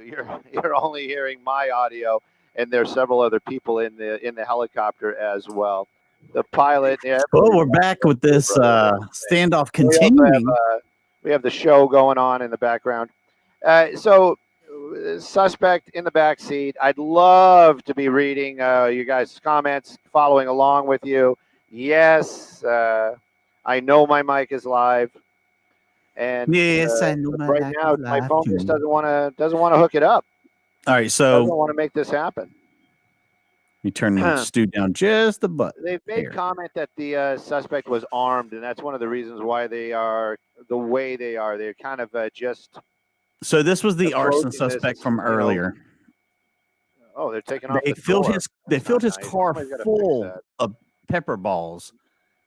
you're only hearing my audio, and there's several other people in the helicopter as well. The pilot. Yeah, well, we're back with this standoff continuing. We have the show going on in the background. So, suspect in the back seat. I'd love to be reading you guys' comments, following along with you. Yes, I know my mic is live, and yes, I know my right mic now is my live phone too. just doesn't want to hook it up. All right, so Doesn't want to make this happen. you turn Stu down just a bit. They've made comment that the suspect was armed, and that's one of the reasons why they are the way they are. They're kind of just. So this was the arson approaching this, suspect from earlier. Oh, they're taking off. They the filled door. his they That's filled not his nice. car Somebody's gotta full fix that. of pepper balls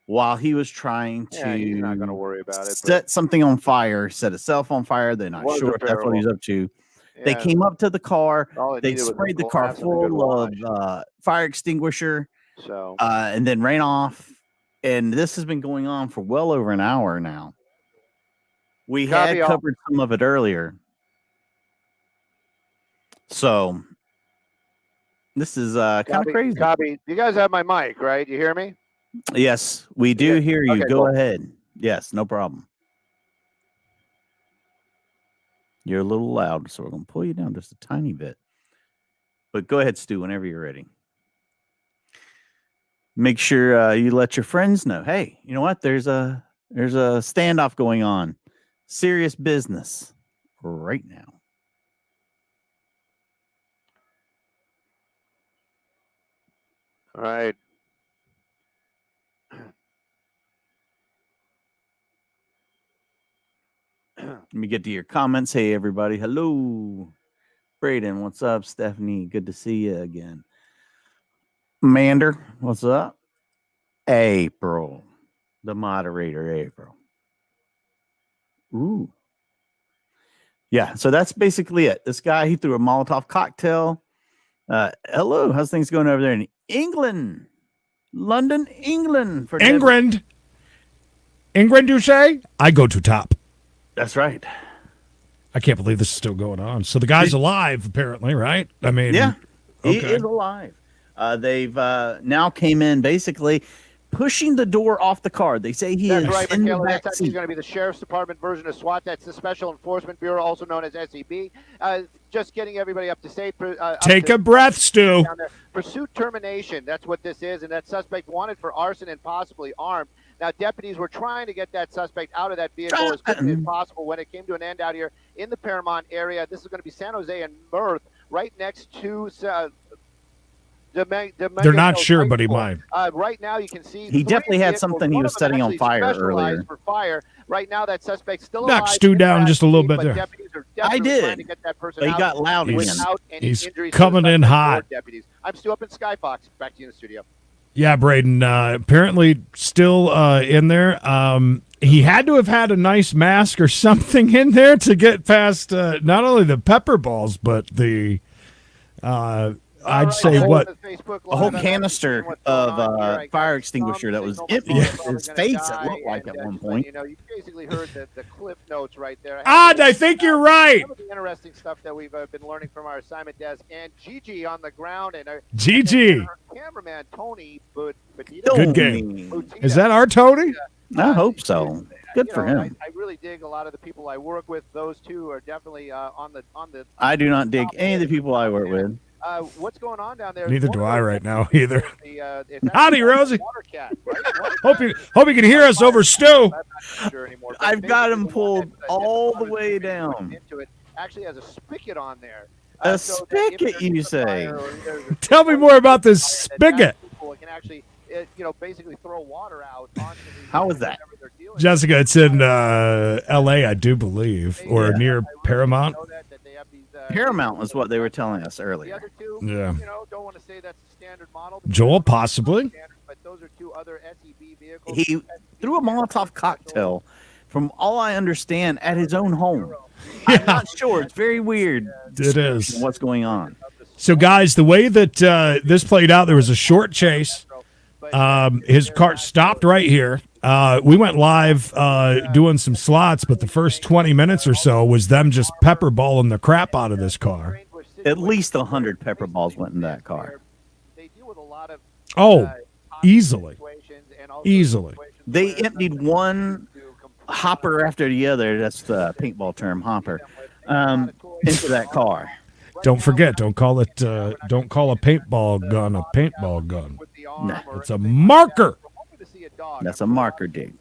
while he was trying Yeah, he's not going to to worry about it. set something on fire, set itself on fire. They're not Was sure if that's what he's apparel. up to. Yeah, They came up to the car. all it They needed was a sprayed the glass car and a good full of wash. fire extinguisher So and then ran off. And this has been going on for well over an hour now. We had Copy all. covered some of it earlier. So this is kind of crazy. Copy. You guys have my mic, right? You hear me? Yes, we do Yeah. hear you. Okay, Go cool. ahead. Yes, no problem. You're a little loud, so we're going to pull you down just a tiny bit. But go ahead, Stu, whenever you're ready. Make sure you let your friends know. Hey, you know what? There's a standoff going on. Serious business right now. All right. Let me get to your comments. Hey, everybody. Hello. Braden, what's up? Stephanie, good to see you again. Mander, what's up? April, the moderator, April. Ooh. Yeah, so that's basically it. This guy, he threw a Molotov cocktail. Hello, how's things going over there in England? London, England. For England. England, you say? I go to top. That's right. I can't believe this is still going on. So the guy's alive, apparently, right? I mean, yeah, he okay. is alive. They've now came in basically pushing the door off the car. They say he is right, in the Michaela. back That's actually seat. going to be the Sheriff's Department version of SWAT. That's the Special Enforcement Bureau, also known as SEB. Just getting everybody up to date. Take a breath, Stu. Pursuit termination. That's what this is, and that suspect wanted for arson and possibly armed. Now, deputies were trying to get that suspect out of that vehicle as quickly as possible when it came to an end out here in the Paramount area. This is going to be San Jose and Mirth, right next to They're not sure, but he might. Right now, you can see he definitely had something he was setting on fire earlier. For fire. Right now, that suspect's still alive. Knock Stu down just a little bit there. I did. To get that person But he out got loud without any he's injuries coming in hot. Deputies. I'm Stu up in Skyfox. Back to you in the studio. Yeah, Braden, apparently still in there. He had to have had a nice mask or something in there to get past not only the pepper balls, but the, I'd say what? A whole canister of fire extinguisher that was empty in his face, it looked like at one point. You know, you basically heard the cliff notes right there. I think you're right. Some of the interesting stuff that we've been learning from our assignment desk, and Gigi on the ground, and Gigi. our cameraman Tony Good game. Is that our Tony? I hope so. Good for him. I really dig a lot of the people I work with. Those two are definitely on the. I do not dig any of the people I work with. What's going on down there? Neither do I right now either. It's Howdy, Rosie. Water cat, right? Hope you can hear us over Stu. I'm not sure anymore, but I've got him basically the one pulled that all the just way put down. Into it actually has a spigot on there. A so that if spigot, there's you a say? fire or there's a Tell me more about this fire, that spigot. people can actually, basically throw water out onto the. How is that? whatever they're dealing with. Jessica, it's in L.A., I do believe, or near I really Paramount. know that they have these, Paramount was what they were telling us The earlier. other two, Yeah. don't want to say that's the standard model. Joel, possibly. But those are two other SEB vehicles. He threw a Molotov cocktail, from all I understand, at his own home. I'm not sure. It's very weird. It is. What's going on? So, guys, the way that this played out, there was a short chase. His car stopped right here. We went live doing some slots, but the first 20 minutes or so was them just pepper balling the crap out of this car. At least 100 pepper balls went in that car. Oh, easily. Easily. They emptied one hopper after the other. That's the paintball term, hopper. Into that car. Don't forget, don't call a paintball gun a paintball gun. Nah, It's a marker. that's a marker dig.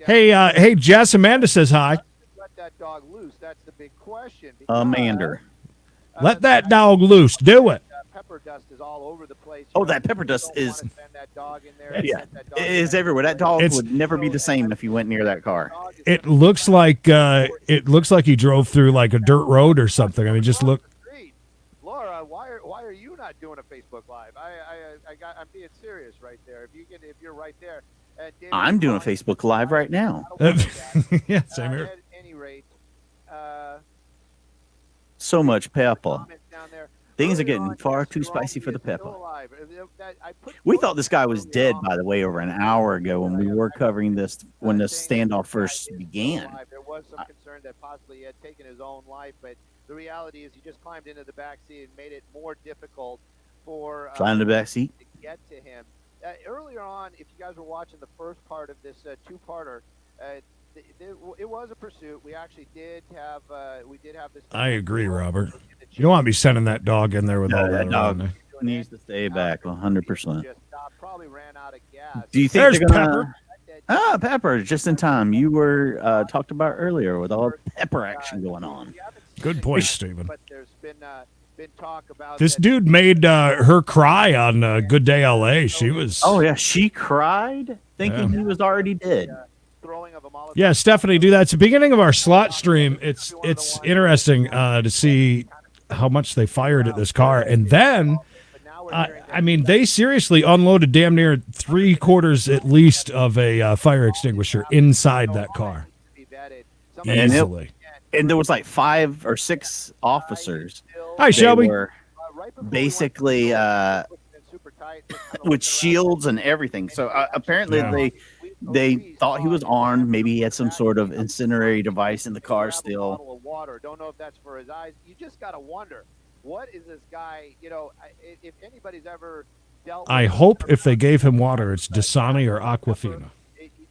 Hey, Jess, Amanda says hi. Let that dog loose. That's the big question. Amanda. Let that dog loose. Do it. Pepper dust is all over the place. Oh, that pepper dust is Send that dog in there. yeah, it is everywhere. That dog would never be the same if you went near that car. It looks like he drove through like a dirt road or something. I mean, just look. Laura, why are you not doing a Facebook Live? I'm being serious right there. If you're right there. David, I'm doing a Facebook Live right now. Yeah, same here. At any rate, So much pepper. comments down there. Things are Earlier getting on, far yes, too Jerome spicy for the is still pepper. alive. I put We photos thought this guy was earlier dead, on. by the way, over an hour ago when we were covering this, when the standoff first began. There was some concern that possibly he had taken his own life, but the reality is he just climbed into the back seat and made it more difficult for Flying in the back seat. to get to him. Earlier on, if you guys were watching the first part of this two-parter, it was a pursuit. We actually did have this. I agree, Robert. You don't want to be sending that dog in there with all that dog on there. needs to stay back 100%. Just probably ran out of gas. Do you think There's they're gonna? Pepper. Pepper, just in time. You were talked about earlier with all pepper action going on. Good point, Stephen. But there's been talk about This that dude made her cry on Good Day LA. She was. Oh yeah, she cried thinking he was already dead. throwing of a Molotov. Yeah, Stephanie, do that. It's the beginning of our slot stream. It's interesting to see how much they fired at this car, and then. I mean, they seriously unloaded damn near 3/4 at least of a fire extinguisher inside that car. And Easily. And there was like 5 or 6 officers. Hi, They Shelby. were basically with shields and everything. So apparently Yeah. they thought he was armed. Maybe he had some sort of incendiary device in the car still. Bottle of water. Don't know if that's for his eyes. You just got to wonder, what is this guy? You know, if anybody's ever dealt. I with hope if they gave him water, it's Dasani or Aquafina,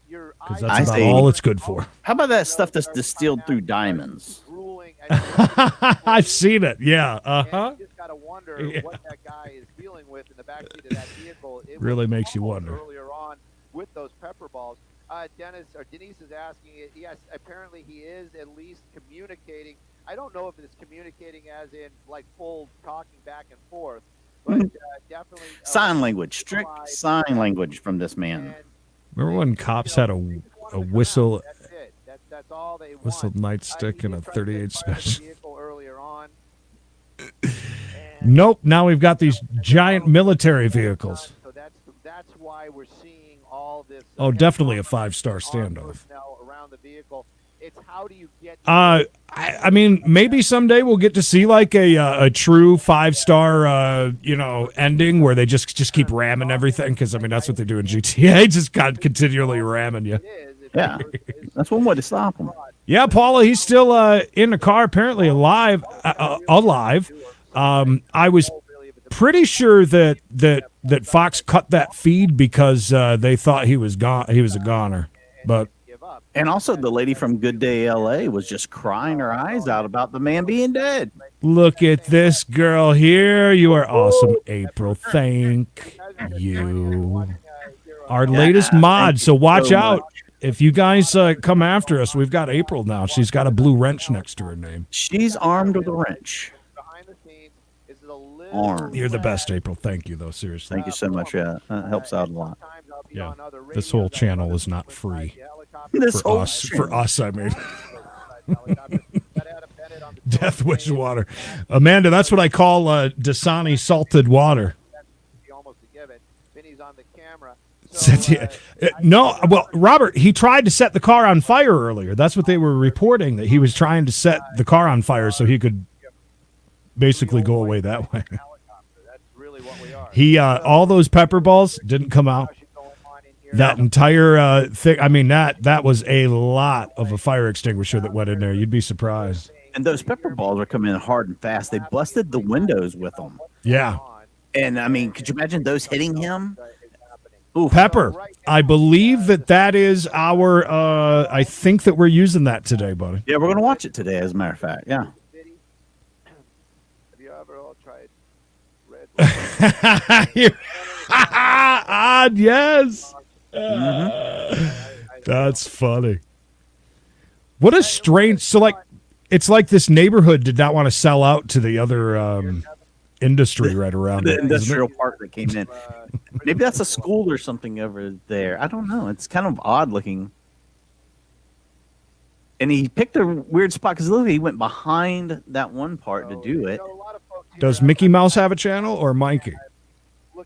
your because eyes I that's about say- all it's good for. How about that stuff that's distilled through diamonds? drooling. I've seen it. Yeah. You just got to wonder Yeah. what that guy is dealing with in the backseat of that vehicle. It Really was makes you almost wonder. Earlier on with those pepper balls, Denise is asking. Yes, apparently he is at least communicating. I don't know if it's communicating as in like full talking back and forth, but definitely Sign language, strict sign language from this man. and Remember when cops had a whistle, That's it. That's all they want. whistle nightstick and a He tried to 38 fire the special? vehicle earlier on. Nope. Now we've got these giant military vehicles. So that's why we're seeing all this. Oh, definitely a 5-star standoff. personnel around the vehicle. It's how do you get? I mean, maybe someday we'll get to see like a true 5-star, ending where they just keep ramming everything. Because I mean, that's what they do in GTA. Just got continually ramming you. Yeah, that's one way to stop him. Yeah, Paula, he's still in the car, apparently alive. I was pretty sure that Fox cut that feed because they thought he was gone. He was a goner, but. And also, the lady from Good Day LA was just crying her eyes out about the man being dead. Look at this girl here. You are awesome, April. Thank you. Our latest mod, so watch out. If you guys come after us, we've got April now. She's got a blue wrench next to her name. She's armed with a wrench. Armed. You're the best, April. Thank you, though. Seriously. Thank you so much. Yeah, that helps out a lot. Yeah. This whole channel is not free. This For whole us, channel. for us, I mean. Death wish water. Amanda, that's what I call Dasani salted water. No, well, Robert, he tried to set the car on fire earlier. That's what they were reporting, that he was trying to set the car on fire so he could basically go away that way. He all those pepper balls didn't come out. that entire thing. I mean, that was a lot of a fire extinguisher that went in there. You'd be surprised. And those pepper balls are coming in hard and fast. They busted the windows with them. Yeah. And I mean, could you imagine those hitting him? Oof. Pepper. I believe that is our. I think that we're using that today, buddy. Yeah, we're gonna watch it today. As a matter of fact, yeah. Have you ever all tried red? Odd, yes. Mm-hmm. That's funny. What a strange. So, like, it's like this neighborhood did not want to sell out to the other industry right around The it. industrial park that came in. Maybe that's a school or something over there. I don't know. It's kind of odd looking. And he picked a weird spot because look, he went behind that one part to do it. Does Mickey Mouse have a channel or Mikey?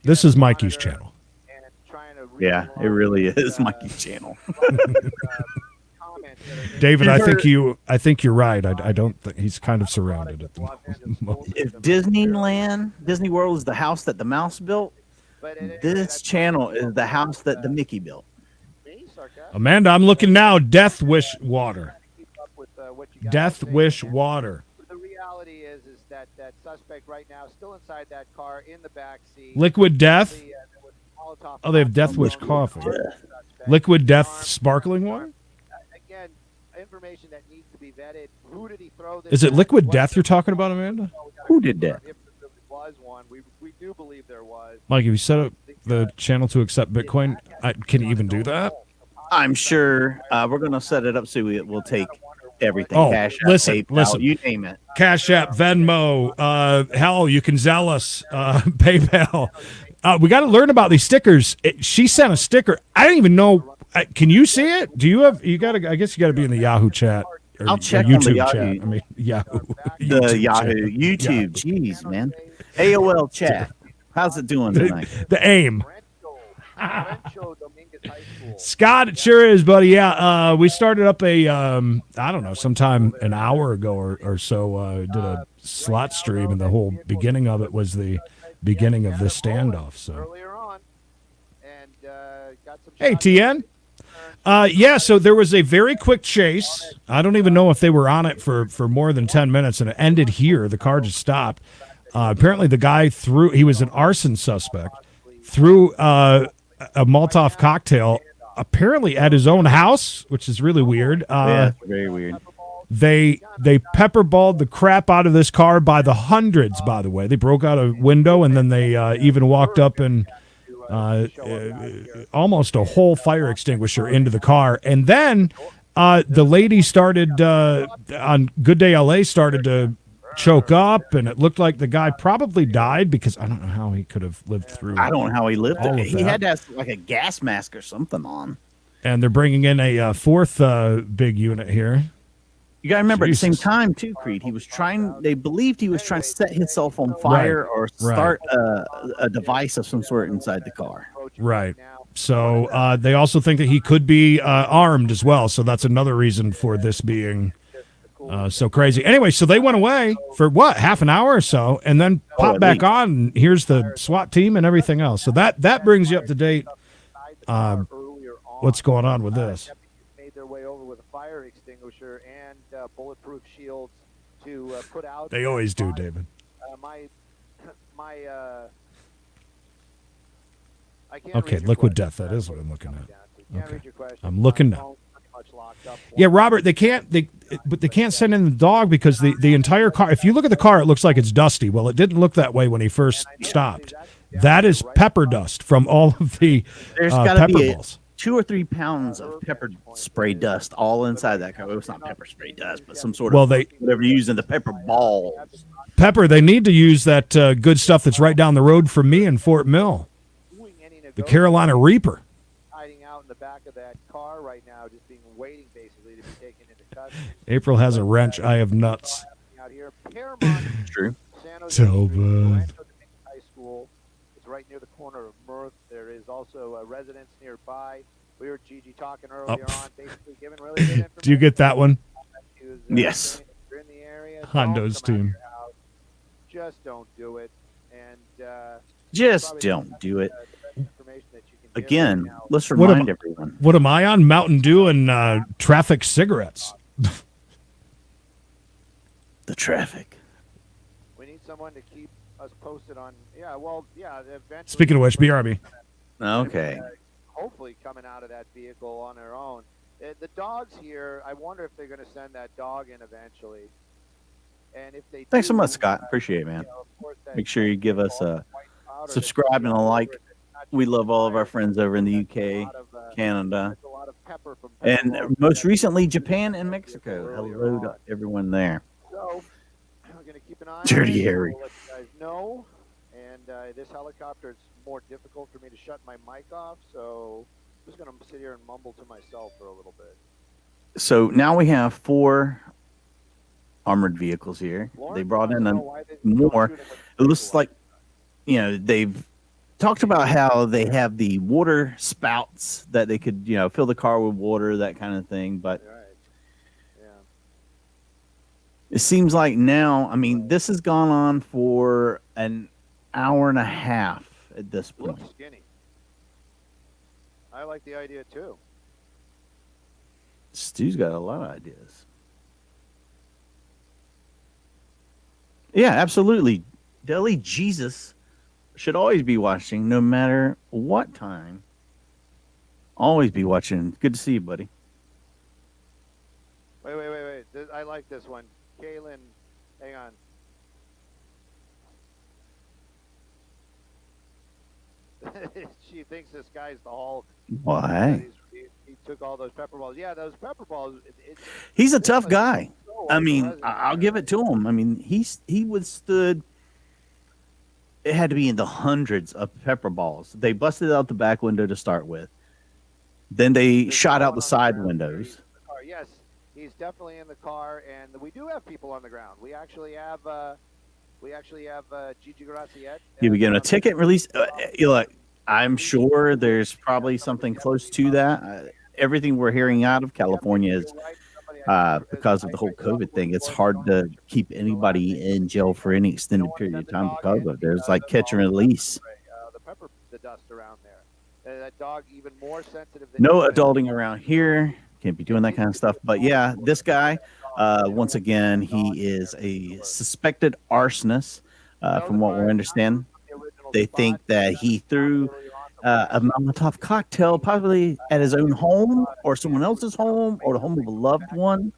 This is Mikey's channel. Yeah, it really is Mikey's channel. David, I think you're right. I don't think he's kind of surrounded at the moment. If Disneyland, Disney World is the house that the mouse built, this channel is the house that the Mickey built. Amanda, I'm looking now. Death Wish Water. Death Wish Water. The reality is that suspect right now still inside that car in the back seat. Liquid Death. Oh, they have Death Wish coffee. Liquid Death sparkling water. Again, information that needs to be vetted. Who did he throw this? Is it Liquid Death you're talking about, Amanda? Who did that? If there was one, we do believe there was. Mike, have you set up the channel to accept Bitcoin? Can you even do that? I'm sure we're going to set it up so we'll take everything. Oh, Cash App, listen, PayPal, listen. you name it. Cash App, Venmo, hell, you can Zealous, PayPal. We got to learn about these stickers. She sent a sticker. I didn't even know. Can you see it? Do you have? You got to. I guess you got to be in the Yahoo chat. Or, I'll check YouTube on the Yahoo. chat. I mean Yahoo. The Yahoo, chat. YouTube. Jeez, man. AOL chat. How's it doing tonight? The AIM. Scott, it sure is, buddy. Yeah, we started up a I don't know, sometime an hour ago or so. Did a slot stream, and the whole beginning of it was the beginning of this standoff. So, hey, TN. Yeah, so there was a very quick chase. I don't even know if they were on it for more than 10 minutes, and it ended here. The car just stopped. Apparently, the guy he was an arson suspect, threw a Molotov cocktail, apparently at his own house, which is really weird. Yeah, very weird. They pepperballed the crap out of this car by the hundreds, by the way. They broke out a window, and then they even walked up and almost a whole fire extinguisher into the car. And then the lady started, on Good Day LA, started to choke up, and it looked like the guy probably died because I don't know how he could have lived through. I don't know how he lived all it. of He that. had to have like a gas mask or something on. And they're bringing in a fourth big unit here. You got to remember Jesus. at the same time, too, Creed, they believed he was trying to set himself on fire or start a device of some sort inside the car. Right. So they also think that he could be armed as well. So that's another reason for this being so crazy. Anyway, so they went away for what, half an hour or so, and then popped back least. on. And here's the SWAT team and everything else. So that brings you up to date. What's going on with this? Made their way over with a fire extinguisher and bulletproof shields to put out. They always do, David. Okay, liquid death. That is what I'm looking at. Okay, I'm looking now. Yeah, Robert, they can't send in the dog because the entire car. If you look at the car, it looks like it's dusty. Well, it didn't look that way when he first stopped. That is pepper dust from all of the There's got to pepper be balls. 2 or 3 pounds of pepper spray dust all inside that car. Well, it's not pepper spray dust, but some sort of whatever you use in the pepper balls. Pepper, they need to use that good stuff that's right down the road from me in Fort Mill. The Carolina Reaper. Hiding out in the back of that car right now, just being waiting basically to be taken into custody. April has a wrench. I have nuts. Out here, Paramount, True. San Jose So Street, bad. Rancho Dominguez High School. It's right near the corner of Mirth. There is also a residence nearby. We heard Gigi talking earlier on, basically giving really good information. Do you get that one? She was, Yes. if you're in the area, Hondo's don't come out of team. your house. Just don't do it. And Just don't do it. the best information that you can Again, let's What am- remind everyone. What am I on? Mountain Dew and traffic cigarettes. The traffic. We need someone to keep us posted on. Yeah, well, yeah. Eventually, Speaking of which, BRB. Okay. Hopefully, coming out of that vehicle on their own. The dogs here. I wonder if they're going to send that dog in eventually. And if they Thanks so do, much, Scott. Appreciate it, man. of course, that Make sure you give us a white powder that's subscribe and a all like. over it, that's not We just love all of our fire, friends over in the that's a UK, lot of, Canada, that's a lot of pepper from and pepper most balls. recently Japan and Mexico. Earlier Hello on. to everyone there. So, we're going to keep an eye Dirty on it. Harry. We'll let you guys know. And this helicopter, it's more difficult for me to shut my mic off, so I'm just going to sit here and mumble to myself for a little bit. So now we have 4 armored vehicles here. They brought in more. It looks like, they've talked about how they have the water spouts that they could, fill the car with water, that kind of thing. But Right. Yeah. it seems like now, I mean, this has gone on for an hour and a half at this point. Looks skinny. I like the idea too. Stu's got a lot of ideas. Yeah, absolutely. Deli Jesus should always be watching, no matter what time. Always be watching. Good to see you, buddy. Wait. I like this one. Kaylin, hang on. She thinks this guy's the Hulk. Why? He took all those pepper balls. Yeah, those pepper balls. He's a tough guy. So I mean, unpleasant. I'll give it to him. I mean, he withstood. It had to be in the hundreds of pepper balls. They busted out the back window to start with. Then they shot out the side windows. Yes, he's definitely in the car, and we do have people on the ground. We actually have Gigi Graciette. He would get a ticket release. Look, I'm sure there's probably something close to that. Everything we're hearing out of California is because of the whole COVID thing. It's hard to keep anybody in jail for any extended period of time because of it. There's like catch and release. The dust around there. That dog even more sensitive than No adulting around here. Can't be doing that kind of stuff. But yeah, this guy, once again, he is a suspected arsonist. From what we understand, they think that he threw a Molotov cocktail probably at his own home or someone else's home or the home of a loved one.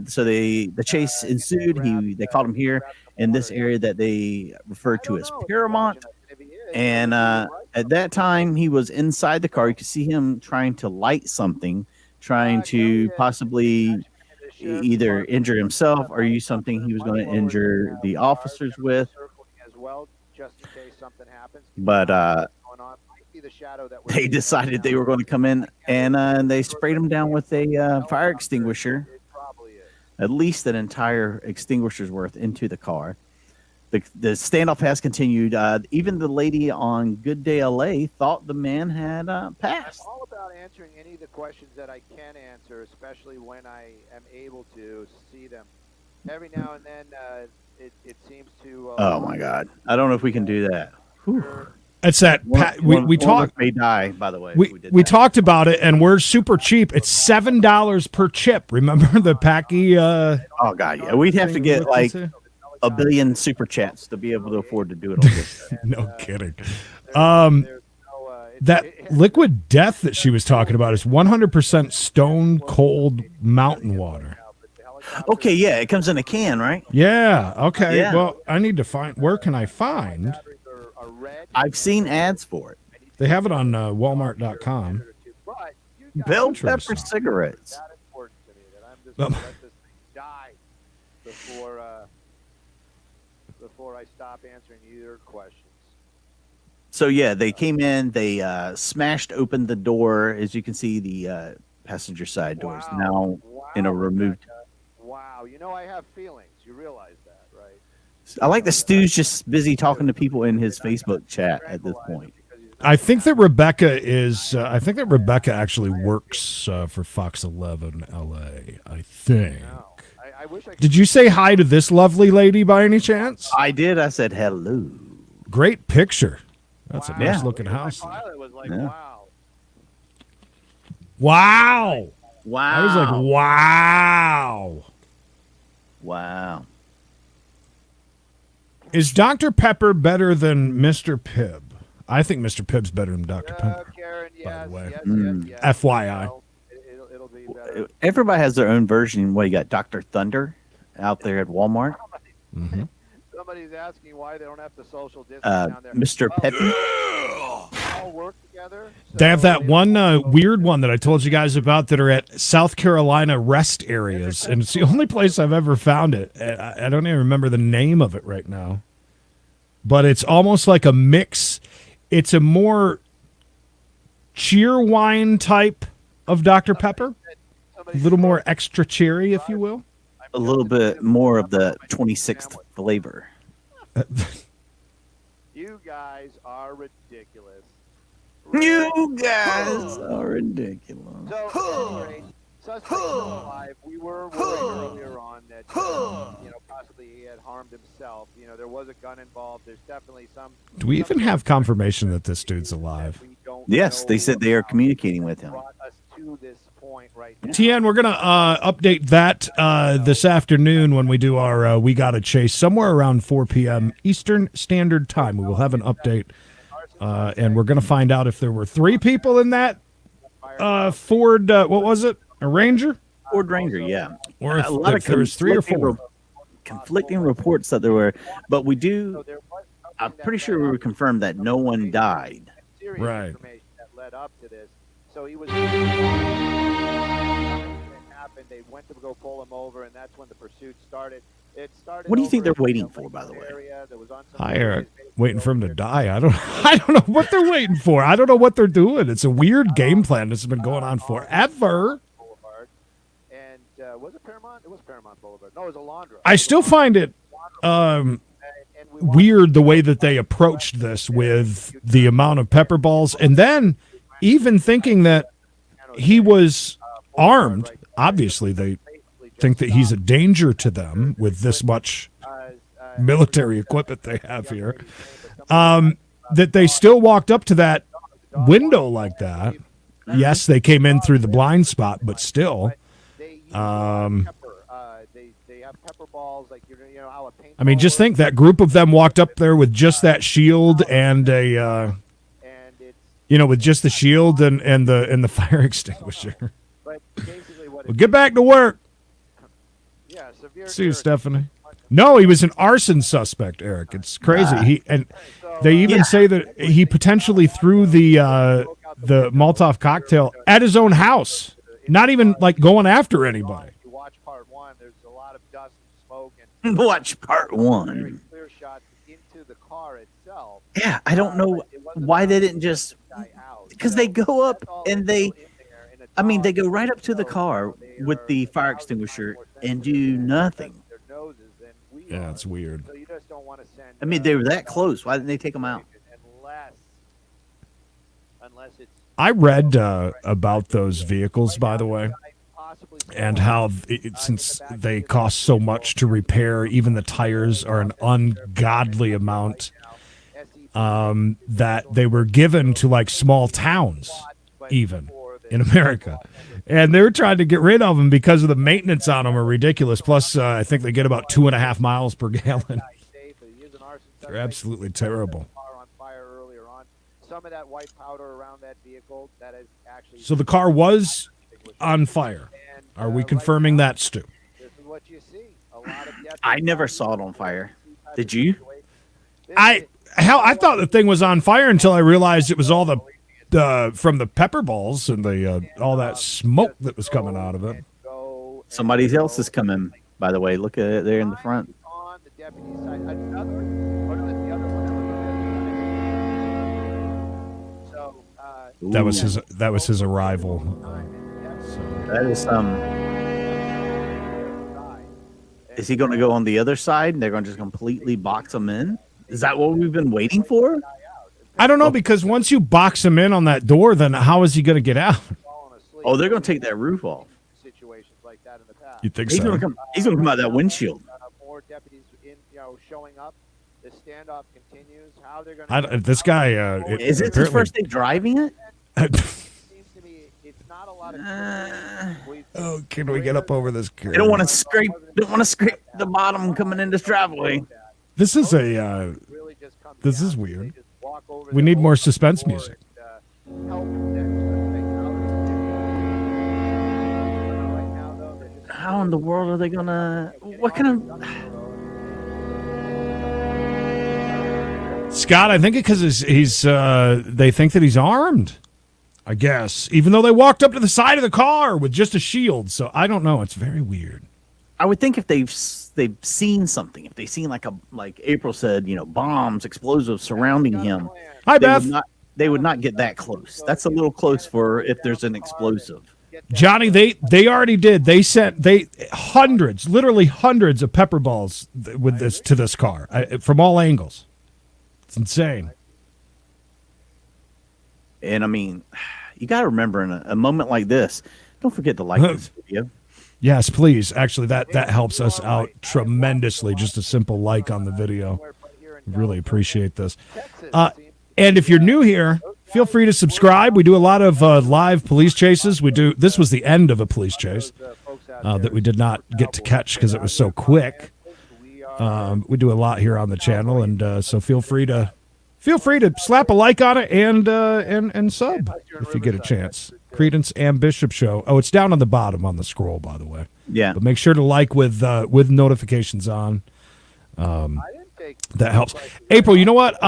So the chase ensued. They caught him here in this area that they refer to as Paramount. And at that time, he was inside the car. You could see him trying to light something, trying to possibly either injure himself or use something he was going to injure the officers with. But they decided they were going to come in and they sprayed him down with a fire extinguisher, at least an entire extinguisher's worth into the car. The standoff has continued. Even the lady on Good Day LA thought the man had passed. I'm all about answering any of the questions that I can answer, especially when I am able to see them. Every now and then, it seems to. Oh my God! I don't know if we can do that. Whew. It's that we talked. May die, by the way. We talked about it, and we're super cheap. It's $7 per chip. Remember the Packy? Oh God, yeah. We'd have to get like a billion super chats to be able to afford to do it on this. No kidding. That liquid death that she was talking about is 100% stone cold mountain water. Okay, yeah, it comes in a can, right? Yeah. Okay. Yeah. Well, I need to find. Where can I find? I've seen ads for it. They have it on Walmart.com. Bell pepper cigarettes. Before I stop answering your questions. So yeah, they came in. They smashed open the door. As you can see, the passenger side door is now in a removed. Wow, I have feelings. You realize that, right? I like that Stu's just busy talking to people in his Facebook chat at this point. I think that Rebecca is. I think that Rebecca actually works for Fox 11 LA. I think. I wish I could. Did you say hi to this lovely lady by any chance? I did. I said hello. Great picture. That's a Wow. nice looking house. My pilot was like, Yeah. wow. Wow. Wow. I was like, wow. Wow. Is Dr. Pepper better than Mr. Pibb? I think Mr. Pibb's better than Dr. Pepper. Karen, by yes, the way. yes. FYI. Well, it'll be better. Everybody has their own version. What, you got Dr. Thunder out there at Walmart? Mm-hmm. Somebody's asking why they don't have to social distance down there. Mr. Peppy? They all work together. They have that so one weird one that I told you guys about that are at South Carolina rest areas, and it's the only place I've ever found it. I don't even remember the name of it right now, but it's almost like a mix. It's a more cheer wine type of Dr. Pepper, a little more extra cherry, if you will. A little bit more of the 26th flavor. You guys are ridiculous. You guys are ridiculous. So, at any rate, suspect is alive. We were worried earlier on that, possibly he had harmed himself. There was a gun involved. There's definitely some. Do we even have confirmation that this dude's alive? We don't Yes, know they said they are about. communicating with him. Brought us to this point right now. TN, we're going to update that this afternoon when we do our We Gotta Chase, somewhere around 4 p.m. Eastern Standard Time. We will have an update, and we're going to find out if there were 3 people in that Ford, what was it, a Ranger? Ford Ranger, yeah. Or if, A lot if there was 3 or 4. Conflicting reports that there were, but we do. So there was something I'm that pretty sure led we up were confirmed that no one died. serious Right. information that led up to this. So he was. Happened. They went to go pull him over, and that's when the pursuit started. It started. What do you think over they're in waiting the for, by the way? area that was on some Hi, Eric. highways, Waiting for him to die. I don't know what they're waiting for. I don't know what they're doing. It's a weird game plan that's been going on forever. Boulevard. And was it Paramount? It was Paramount Boulevard. No, it was Alondra. I still find it And we walked- weird the way that they approached this with the amount of pepper balls, and then even thinking that he was armed. Obviously, they think that he's a danger to them with this much military equipment they have here. That they still walked up to that window like that. Yes, they came in through the blind spot, but still. They use Um, pepper. They have pepper balls, like how a paintball I mean, just works, think that group of them walked up there with just that shield and a, and it's with just the shield and the fire extinguisher. but basically what Well, get back to work. severe. See you, irritation. Stephanie. No, he was an arson suspect, Eric. It's crazy. They even say that he potentially threw the Molotov cocktail at his own house, not even like going after anybody. If you watch part 1, there's a lot of dust and smoke and Watch part very 1. clear shots into the car itself. Yeah, I don't know why they didn't just, because they go up and they go right up to the car with the fire extinguisher and do nothing. Yeah, it's weird. So you just don't want to send. I mean, they were that close. Why didn't they take them out? Unless it's I read about those vehicles, by the way, and how since they cost so much to repair, even the tires are an ungodly amount, that they were given to like small towns, even in America. And they were trying to get rid of them because of the maintenance on them are ridiculous. Plus, I think they get about 2.5 miles per gallon. They're absolutely terrible. Some of that white powder around that vehicle that is actually. So the car was on fire. Are we confirming that, Stu? This is what you see. A lot of I never saw it on fire. Did you? I thought the thing was on fire until I realized it was all the from the pepper balls and the all that smoke that was coming out of it. Somebody else is coming, by the way. Look at it there in the front. On the deputy side, another. Or no, that's the other one. So That was his arrival. That is Is he going to go on the other side and they're going to just completely box him in? Is that what we've been waiting for? I don't know, because once you box him in on that door, then how is he going to get out? Oh, they're going to take that roof off. Situations like that in the past. You think He's so? going to come out that windshield. More deputies showing up. the standoff continues. How they're going to This guy Is it his first day driving it? seems to me it's not a lot of Oh, can we get up over this? They don't want to scrape. Don't want to scrape the bottom coming in this driveway. This is a. This is weird. We need more suspense music. How in the world are they gonna? What kind of? Scott, I think because he's they think that he's armed. I guess, even though they walked up to the side of the car with just a shield. So I don't know. It's very weird. I would think if they've seen something, if they've seen like April said, bombs, explosives surrounding him. Hi, Beth. They would not get that close. That's a little close for if there's an explosive. Johnny, they already did. They sent literally hundreds of pepper balls with this car from all angles. It's insane. And I mean, you got to remember in a moment like this, don't forget to like this video. Yes, please. Actually, that helps us out tremendously. Just a simple like on the video. Really appreciate this. And if you're new here, feel free to subscribe. We do a lot of live police chases. This was the end of a police chase that we did not get to catch because it was so quick. We do a lot here on the channel, and so feel free to slap a like on it and sub if you get a chance. Creedence and Bishop Show. Oh, it's down on the bottom on the scroll, by the way. Yeah. But make sure to like with notifications on. That helps. April, you know what?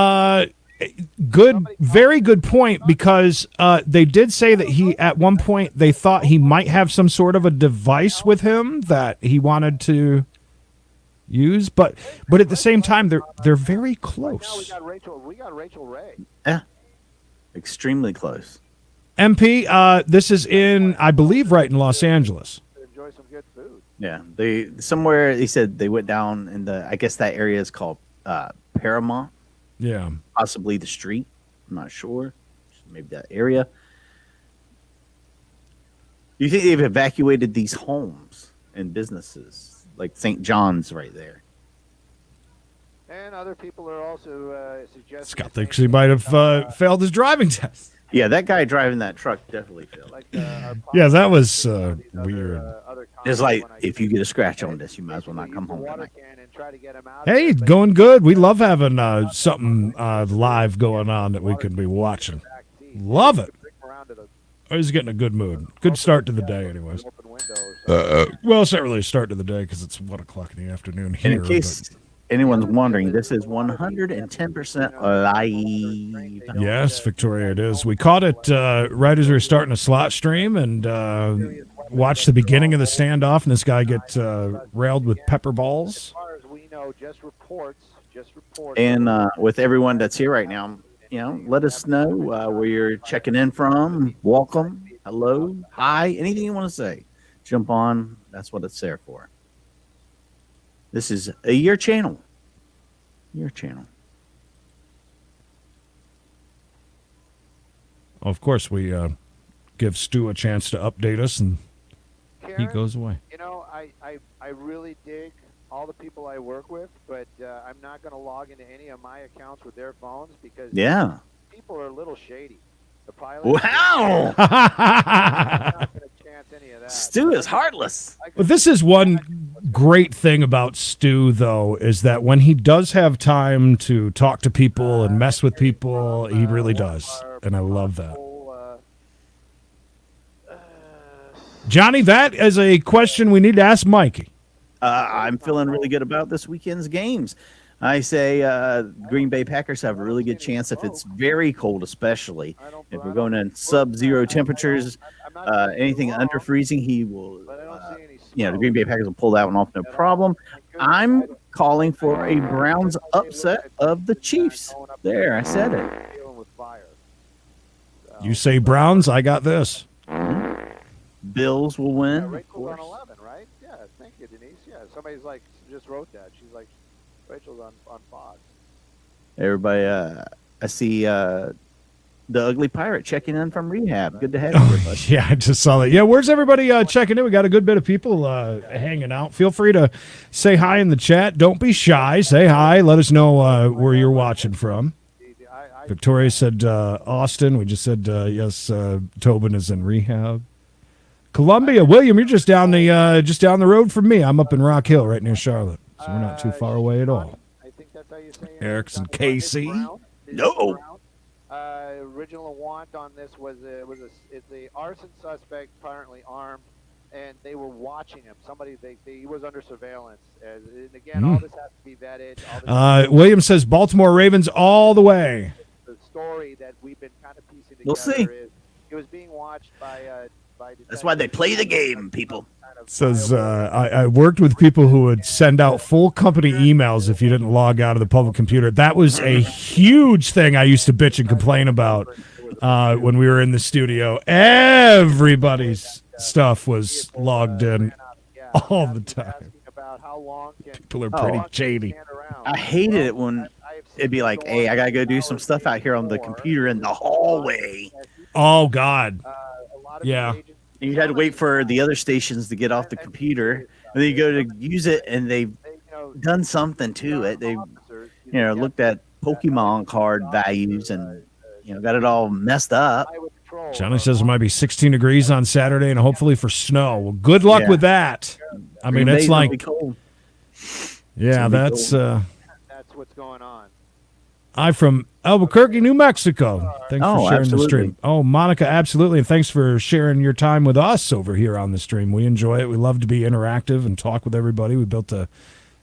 Very good point, because they did say that he, at one point, they thought he might have some sort of a device with him that he wanted to use, but at the same time, they're very close. We got Rachel Ray. Yeah. Extremely close. MP, this is in, I believe, right in Los Angeles. Enjoy some good food. Yeah. He said they went down in I guess that area is called Paramount. Yeah. Possibly the street. I'm not sure. Maybe that area. Do you think they've evacuated these homes and businesses like St. John's right there? And other people are also suggesting. Scott thinks he might have failed his driving test. Yeah, that guy driving that truck definitely failed. Yeah, that was weird. It's like, if you get a scratch on this, you might as well not come home tonight. Hey, going good. We love having something live going on that we can be watching. Love it. He's getting a good mood. Good start to the day, anyways. Well, it's not really a start to the day because it's 1 o'clock in the afternoon here. And in case anyone's wondering, this is 110% live. Yes, Victoria, it is. We caught it right as we were starting a slot stream and watched the beginning of the standoff, and this guy gets railed with pepper balls. And with everyone that's here right now, let us know where you're checking in from. Welcome, hello, hi, anything you want to say. Jump on. That's what it's there for. This is your channel. Your channel. Of course, we give Stu a chance to update us, and Karen, he goes away. I really dig all the people I work with, but I'm not going to log into any of my accounts with their phones because people are a little shady. The pilot. Wow. I'm not going to chance any of that. Stu is heartless. But this is one great thing about Stu, though, is that when he does have time to talk to people and mess with people, he really does. And I love that. Johnny, that is a question we need to ask Mikey. I'm feeling really good about this weekend's games. I say Green Bay Packers have a really good chance if it's very cold, especially. If we're going in sub-zero temperatures, anything under freezing, he will, the Green Bay Packers will pull that one off no problem. I'm calling for a Browns upset of the Chiefs. There, I said it. You say Browns, I got this. Bills will win. Rachel's on 11, right? Yeah, thank you, Denise. Yeah, somebody's just wrote that. She's like, Rachel's on Fox. Everybody, I see The Ugly Pirate checking in from rehab. Good to have you here, bud. Yeah, I just saw that. Yeah, where's everybody checking in? We got a good bit of people hanging out. Feel free to say hi in the chat. Don't be shy. Say hi. Let us know where you're watching from. Victoria said Austin. We just said yes. Tobin is in rehab. Columbia, William, you're just down the road from me. I'm up in Rock Hill, right near Charlotte, so we're not too far away at all. I think that's how you say it. Erickson, KC. No. Original want on this was it's the arson suspect apparently armed, and they were watching him. He was under surveillance. And again, all this has to be vetted. William says Baltimore Ravens all the way. The story that we've been kind of piecing together We'll see. is he was being watched by That's why they play the game, people. Says I worked with people who would send out full company emails if you didn't log out of the public computer. That was a huge thing I used to bitch and complain about when we were in the studio. Everybody's stuff was logged in all the time. People are pretty shady. I hated it when it'd be like, hey, I got to go do some stuff out here on the computer in the hallway. Oh, God. Yeah. And you had to wait for the other stations to get off the computer, and then you go to use it, and they've done something to it. They, looked at Pokemon card values and, got it all messed up. Johnny says it might be 16 degrees on Saturday and hopefully for snow. Well, good luck with that. I mean, it's like, cold. Yeah, that's what's going on. I'm from Albuquerque, New Mexico. Thanks for sharing the stream. Oh, Monica, absolutely. And thanks for sharing your time with us over here on the stream. We enjoy it. We love to be interactive and talk with everybody. We built a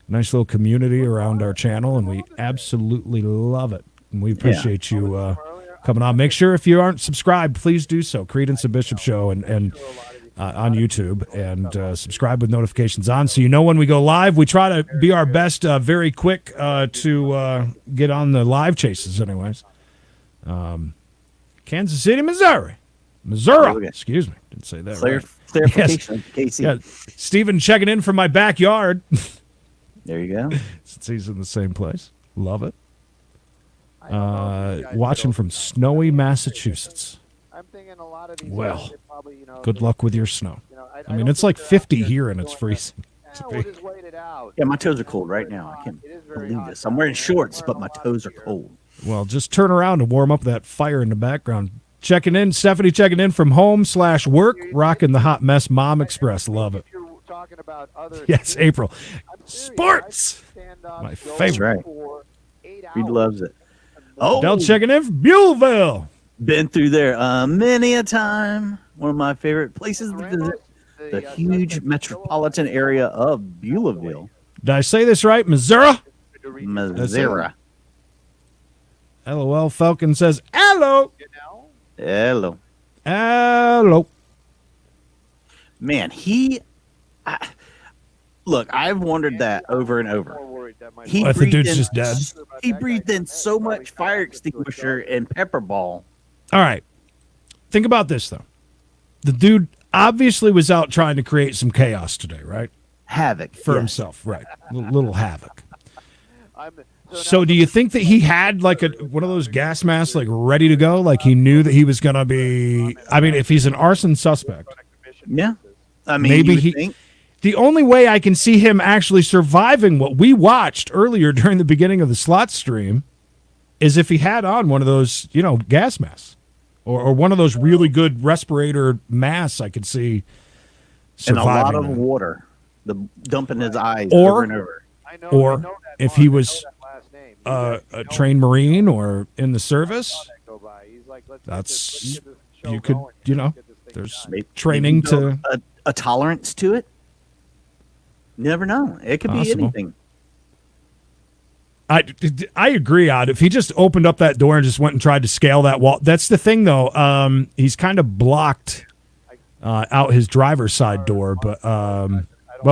nice little community around our channel, and we absolutely love it. And we appreciate you coming on. Make sure if you aren't subscribed, please do so. Creedence and Bishop Show and on YouTube, and subscribe with notifications on so you know when we go live. We try to be our best very quick to get on the live chases anyways. Kansas City, Missouri. Excuse me. Didn't say that right. Clarification, Casey. Yeah. Steven checking in from my backyard. There you go. Since he's in the same place. Love it. Watching from snowy Massachusetts. I'm thinking a lot of these probably, good luck with your snow. I mean, it's like 50 here and it's freezing. We'll just wait it out. Yeah, my toes are cold right now. I can't believe this. I'm wearing shorts, but my toes are cold. Well, just turn around and warm up that fire in the background. Checking in, Stephanie checking in from home/work, rocking the hot mess Mom Express. Love it. Yes, April. Sports. My favorite. Reed loves it. Oh, Del checking in from Buellville. Been through there many a time. One of my favorite places to visit. The huge metropolitan area of Buellville. Did I say this right? Missouri? Missouri. LOL Falcon says, hello. Hello. Hello. Man, look, I've wondered that over and over. If the dude's just dead. He breathed in so much fire extinguisher and pepper ball. All right. Think about this, though. The dude obviously was out trying to create some chaos today, right? Havoc. For himself, right. Little havoc. So do you think that he had like one of those gas masks like ready to go? Like he knew that he was going to be, I mean, if he's an arson suspect. Yeah. I mean, maybe the only way I can see him actually surviving what we watched earlier during the beginning of the SWAT stream is if he had on one of those, gas masks or one of those really good respirator masks I could see surviving. And a lot of water, dumping his eyes over and over. Or if he was a trained Marine or in the service, that's, you could, there's training to a tolerance to it. You never know. It could be anything. I agree, Odd. If he just opened up that door and just went and tried to scale that wall, that's the thing, though. He's kind of blocked out his driver's side door, but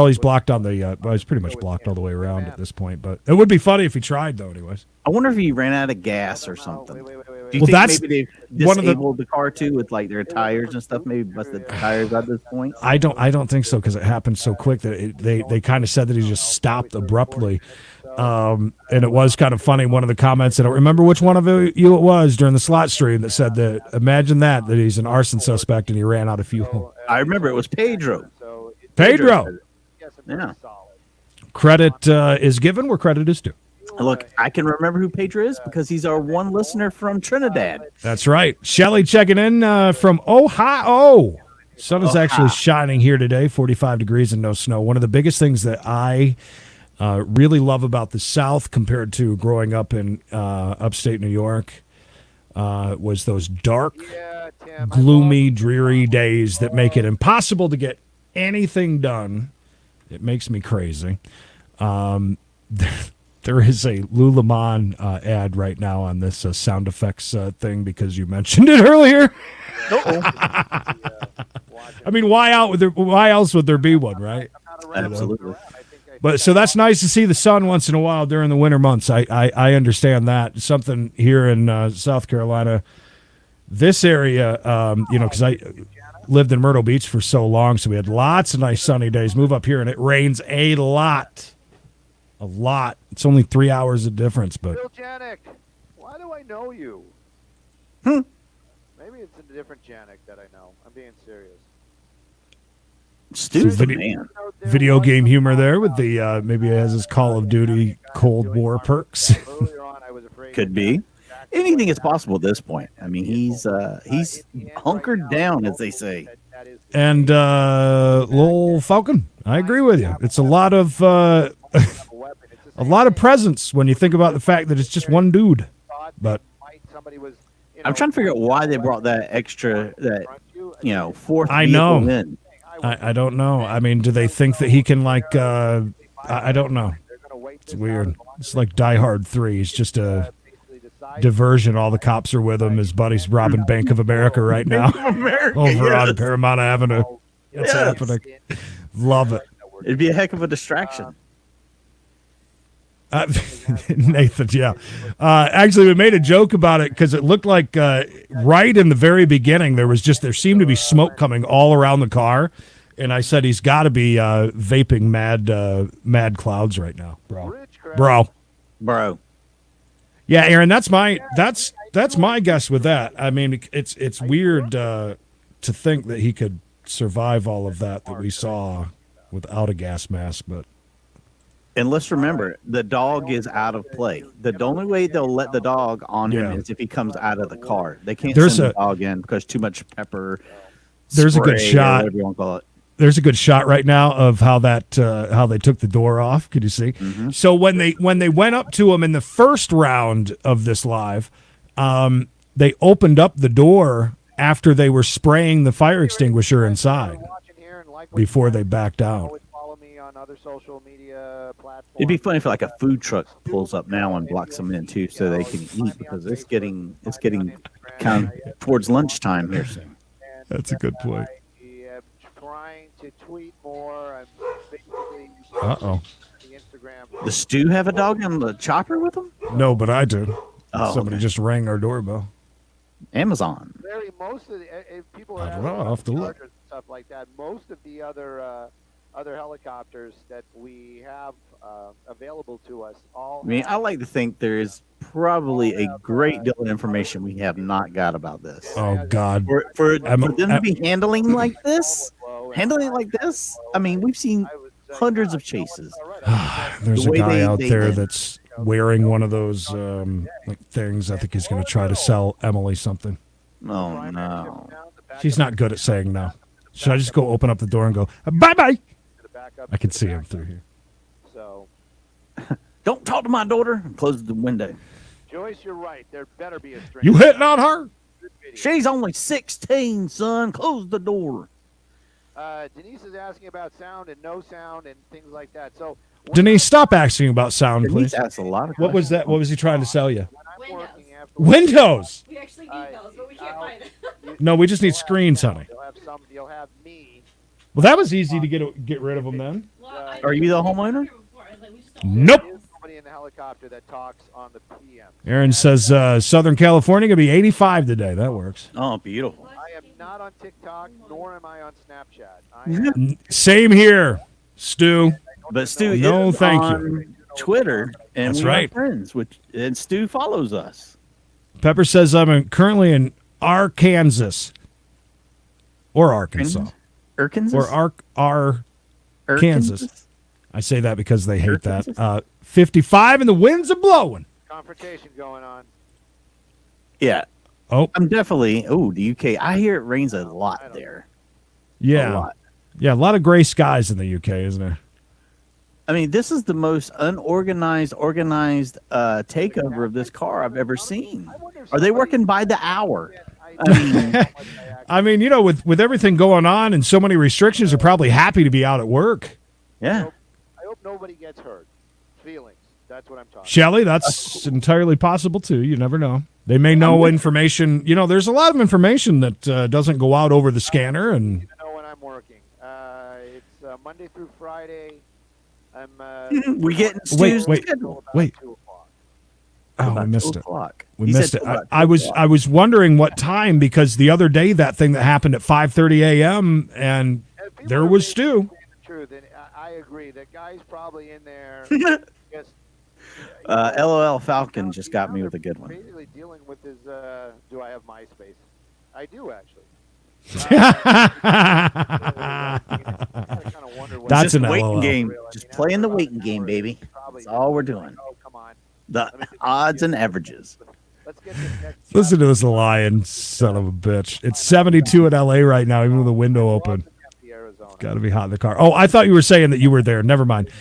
he's blocked on the. He's pretty much blocked all the way around at this point. But it would be funny if he tried, though. Anyways, I wonder if he ran out of gas or something. Do you Well, think that's maybe they disabled the car too with like their tires and stuff? Maybe busted the tires at this point. I don't think so because it happened so quick that they kind of said that he just stopped abruptly. And it was kind of funny. One of the comments, I don't remember which one of you it was during the slot stream, that said that imagine that he's an arson suspect and he ran out of fuel. I remember it was Pedro. Pedro. Yeah. Credit is given where credit is due. Look, I can remember who Pedro is because he's our one listener from Trinidad. That's right. Shelly checking in from Ohio. Sun is actually shining here today, 45 degrees and no snow. One of the biggest things that I really love about the South compared to growing up in upstate New York was those dark, gloomy, dreary days that make it impossible to get anything done. It makes me crazy. There is a Lululemon ad right now on this sound effects thing because you mentioned it earlier. I mean, why else would there be one, right? Absolutely. But so that's nice to see the sun once in a while during the winter months. I understand that. Something here in South Carolina, this area, because I lived in Myrtle Beach for so long, so we had lots of nice sunny days. Move up here and it rains a lot. A lot. It's only 3 hours of difference, but. Bill Janik, why do I know you? Hmm. Maybe it's a different Janik that I know. I'm being serious. Stu's the man. Video game humor there with the maybe he has his Call of Duty Cold War perks. Could be. Anything is possible at this point. I mean, he's hunkered down, as they say. And Lil Falcon, I agree with you. It's a lot of presence when you think about the fact that it's just one dude. But I'm trying to figure out why they brought that extra, fourth I vehicle know. in. I don't know. I mean, do they think that he can I don't know. It's weird. It's like Die Hard 3. It's just a diversion. All the cops are with him. His buddy's robbing Bank of America right now over on Paramount Avenue. It's happening. Love it. It'd be a heck of a distraction. Nathan, yeah. Actually, we made a joke about it because it looked like right in the very beginning there seemed to be smoke coming all around the car, and I said he's got to be vaping mad clouds right now, bro. Yeah, Aaron, that's my guess with that. I mean, it's weird to think that he could survive all of that we saw without a gas mask, but. And let's remember, the dog is out of play. The only way they'll let the dog on him is if he comes out of the car. They can't send the dog in because too much pepper. There's a good shot. Whatever you want to call it. There's a good shot right now of how they took the door off. Could you see? Mm-hmm. So when they went up to him in the first round of this live, they opened up the door after they were spraying the fire extinguisher inside before they backed out. Other social media platforms. It'd be funny if like a food truck pulls up now and blocks them in too, so they can eat because it's getting kind of towards lunchtime here soon. That's a good point. I'm trying to tweet more. Does Stu have a dog on the chopper with him? No, but I do. Oh, somebody just rang our doorbell. Amazon. Most of the people I don't know. I'll have to look. Stuff like that. Most of the other helicopters that we have available to us I like to think there is probably a great deal of information we have not got about this. Oh God! For them to be handling like this, I mean, we've seen hundreds of chases. There's a guy out there that's wearing one of those things. I think he's going to try to sell Emily something. Oh no! She's not good at saying no. Should I just go open up the door and go bye-bye? I can see him through here. So, don't talk to my daughter. And close the window. Joyce, you're right. There better be a string. You hitting on her? She's only 16, son. Close the door. Denise is asking about sound and no sound and things like that. So, Denise, stop asking about sound, please. Denise asks a lot of what was that? What was he trying to sell you? Windows. Windows. We actually need those, but we can't find them. No, we just need screens, honey. You'll have me. Well, that was easy to get rid of them then. Are you the homeowner? Nope. Somebody in the helicopter that talks on the PM. Aaron says Southern California going to be 85 today. That works. Oh, beautiful. I am not on TikTok, nor am I on Snapchat. Same here, Stu. But Stu, no, thank you. Twitter, And That's we are right. friends, and Stu follows us. Pepper says I'm currently in Arkansas. Or Arkansas. Arkansas? Or Kansas. Arkansas? I say that because they hate Arkansas? that. 55 and the winds are blowing. Confrontation going on. Yeah. Oh, I'm definitely. Oh, the UK. I hear it rains a lot there. A yeah. lot. Yeah, a lot of gray skies in the UK, isn't there? I mean, this is the most organized takeover of this car I've ever seen. Are they working by the hour? I mean, you know, with everything going on and so many restrictions, they're probably happy to be out at work. Yeah. I hope nobody gets hurt. Feelings. That's what I'm talking Shelley, that's entirely possible, too. You never know. They may know information. You know, there's a lot of information that doesn't go out over the scanner. And about. You know when I'm working. It's Monday through Friday. I'm. We getting Wait. About 2 o'clock. Oh, About we missed 2 it. o'clock. We He missed said it. about 2 I o'clock. was wondering what time, because the other day that thing that happened at 5:30 a.m. and If people there are was basically Stu. saying the truth, and I agree. That guy's probably in there. Just, LOL Falcon just got me with a good one. Basically dealing with his. Do I have MySpace? I do actually. That's Just an a waiting LOL. game. Just playing the waiting game, baby. That's all we're doing. Oh, come on. The odds and averages. Let's get this next Listen to this lion son of a bitch. It's 72 at LA right now, even with the window open. Got to be hot in the car. Oh, I thought you were saying that you were there. Never mind.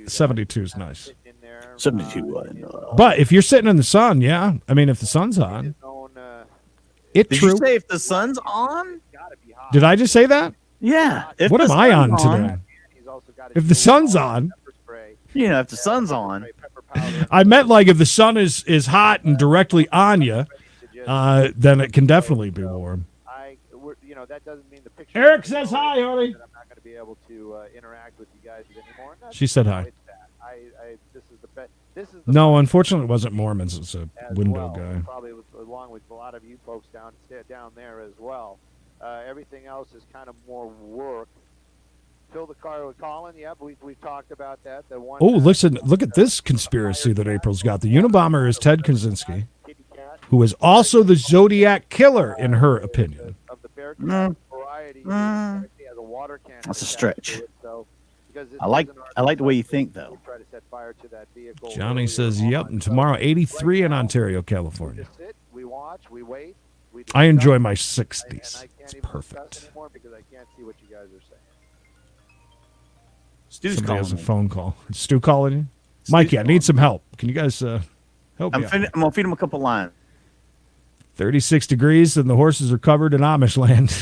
72 is nice. 72. But if you're sitting in the sun, yeah. I mean, if the sun's on, Did true. you say if the sun's on? Did I just say that? Yeah. If What the am I sun's on today? If the sun's on, You know, if the sun's on. I meant like if the sun is hot and directly on you, then it can definitely be warm. That doesn't mean the picture. Eric says hi, honey. I'm not going to be able to interact with you guys anymore. She said hi. This is the best. This is the No, unfortunately, it wasn't Mormons. It's a as window well. guy. Probably along with a lot of you folks down there as well. Everything else is kind of more work. Fill the car with Colin. Yep, we've talked about that. The one. Oh, listen! Look at this conspiracy that April's got. The Unabomber is Ted Kaczynski, who is also the Zodiac killer, in her opinion. Of the bear variety, Mm. actually has a water can. That's a stretch. So, because I like the way you think, though. Try to set fire to that vehicle. Johnny says, "Yep." And tomorrow, 83 in Ontario, California. Just sit, we watch, we wait. We I enjoy discuss, my and 60s. I can't It's even discuss perfect. anymore because I can't see what you guys are saying. Stu's Somebody has a calling me. phone call. Is Stu calling you? Mikey, I need some help. Can you guys help I'm me out? going to feed him a couple lines. 36 degrees and the horses are covered in Amish land.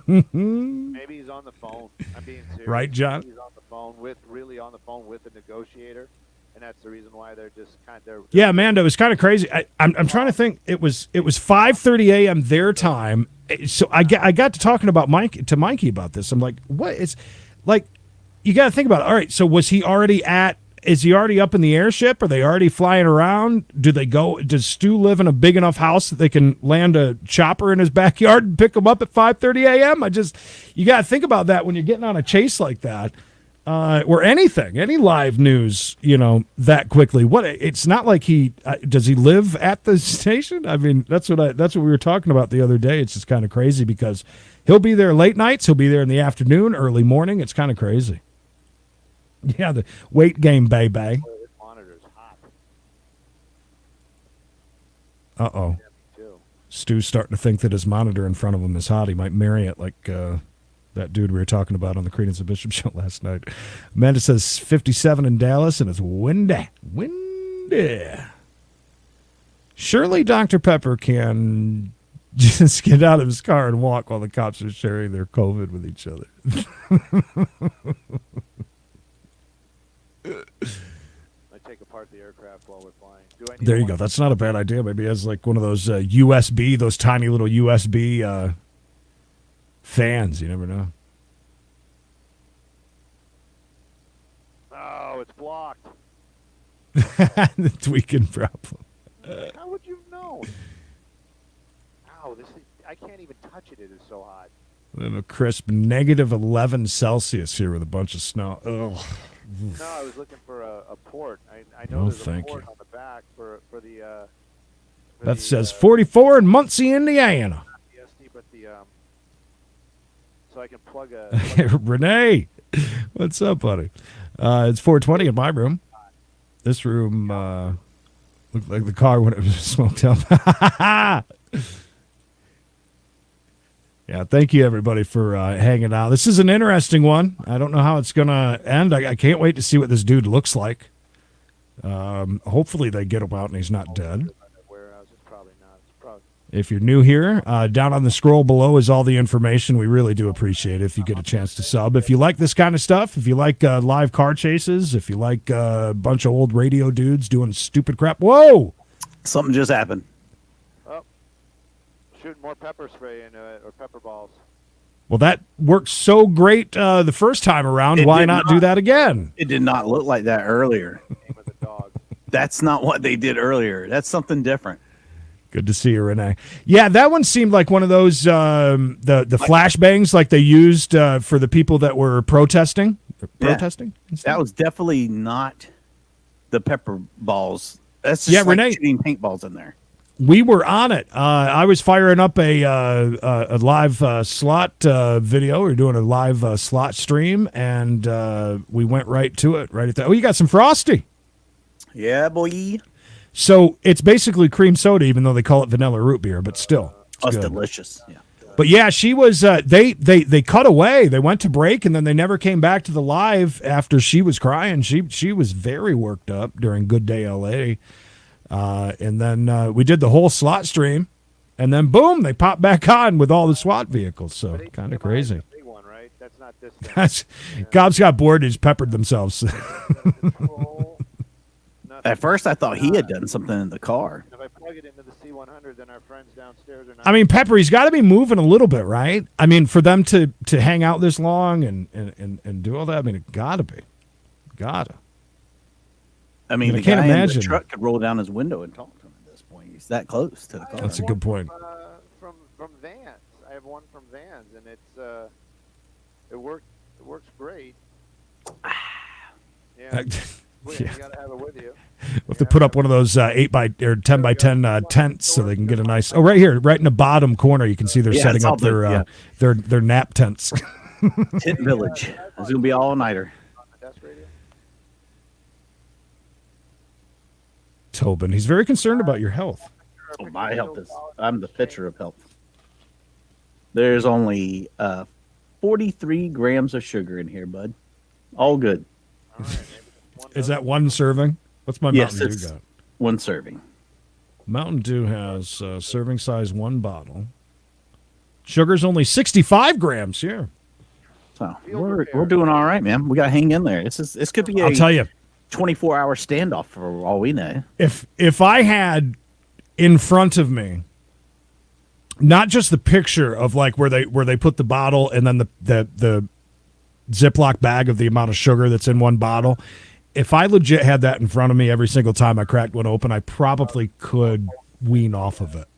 Maybe he's on the phone. I'm being serious. Right, John? He's on the phone with a negotiator, and that's the reason why they're just Yeah, Amanda, it was kind of crazy. I'm trying to think. It was 5:30 a.m. their time. So I got to talking about Mikey about this. I'm like, what? It's like you got to think about it. All right, so was he already is he already up in the airship? Are they already flying around? Does Stu live in a big enough house that they can land a chopper in his backyard and pick him up at 5:30 a.m.? You got to think about that when you're getting on a chase like that. Or any live news, that quickly. It's not like does he live at the station? I mean, that's what we were talking about the other day. It's just kind of crazy because he'll be there late nights, he'll be there in the afternoon, early morning. It's kind of crazy. Yeah, the weight game, baby. His monitor's hot Uh-oh. too. Stu's starting to think that his monitor in front of him is hot. He might marry it like that dude we were talking about on the Creedence and Bishop show last night. Amanda says 57 in Dallas, and it's windy. Windy. Surely Dr. Pepper can just get out of his car and walk while the cops are sharing their COVID with each other. I take apart the aircraft while we're flying. There you go. That's not a bad idea. Maybe he has like one of those USB, those tiny little USB fans. You never know. Oh, it's blocked. The tweaking problem. How would you know? Ow, I can't even touch it. It is so hot. Then a crisp -11 Celsius here with a bunch of snow. Ugh. No, I was looking for a port. I know No, there's a thank port you. on the back for the. That says 44 in Muncie, Indiana. The SD, but the so I can plug a. Renee, what's up, buddy? It's 4:20 in my room. This room looked like the car when it was smoked up. Yeah, thank you everybody for hanging out. This is an interesting one. I don't know how it's gonna end. I can't wait to see what this dude looks like. Hopefully they get him out and he's not dead. Warehouse. It's probably not. It's probably. If you're new here, down on the scroll below is all the information. We really do appreciate it if you get a chance to sub. If you like this kind of stuff, if you like live car chases, if you like a bunch of old radio dudes doing stupid crap. Whoa! Something just happened. Shooting more pepper spray into it or pepper balls. Well, that worked so great the first time around. It Why did not not. do that again? It did not look like that earlier. Name of the dog. That's not what they did earlier. That's something different. Good to see you, Renee. Yeah, that one seemed like one of those the flashbangs like they used for the people that were protesting. Protesting? and stuff? That was definitely not the pepper balls. That's just like Renee. shooting paintballs in there. We were on it. I was firing up a live slot video. We were doing a live slot stream, and we went right to it. Right at that. Oh, you got some Frosty. Yeah, boy. So it's basically cream soda, even though they call it vanilla root beer, but still. Oh, it's good. delicious. Yeah. But yeah, she was. They cut away. They went to break, and then they never came back to the live after she was crying. She was very worked up during Good Day LA. And then we did the whole slot stream, and then boom, they popped back on with all the SWAT vehicles. So kind of crazy. Big one, right? That's not this thing. Cops got bored and just peppered themselves. Control, nothing. At first, I thought he had done something in the car. If I plug it into the C100, then our friends downstairs are not. I mean, Peppery's got to be moving a little bit, right? I mean, for them to hang out this long and do all that, I mean, it got to be. Gotta. I mean, I the can't guy in imagine. the truck could roll down his window and talk to him at this point. He's that close to the car. That's a good point. From Vans, I have one from Vans, and it's it works great. Yeah, Yeah. you gotta have it with you. We'll have to put up one of those 8 by or 10 by 10 tents so they can get a nice. Oh, right here, right in the bottom corner, you can see they're Yeah, setting it's all up their the- their nap tents. Tent Village. It's gonna be all nighter. On the desk radio. Tobin, he's very concerned about your health. Oh, my health is. I'm the picture of health. There's only 43 grams of sugar in here, bud. All good. All right, maybe one Is that one serving? What's my Yes, Mountain Dew it's got? one serving. Mountain Dew has serving size 1 bottle. Sugar's only 65 grams here. So we're doing all right, man. We got to hang in there. This could be a I'll tell you, 24-hour standoff for all we know. if I had in front of me not just the picture of like where they put the bottle and then the Ziploc bag of the amount of sugar that's in one bottle, if I legit had that in front of me every single time I cracked one open, I probably could wean off of it.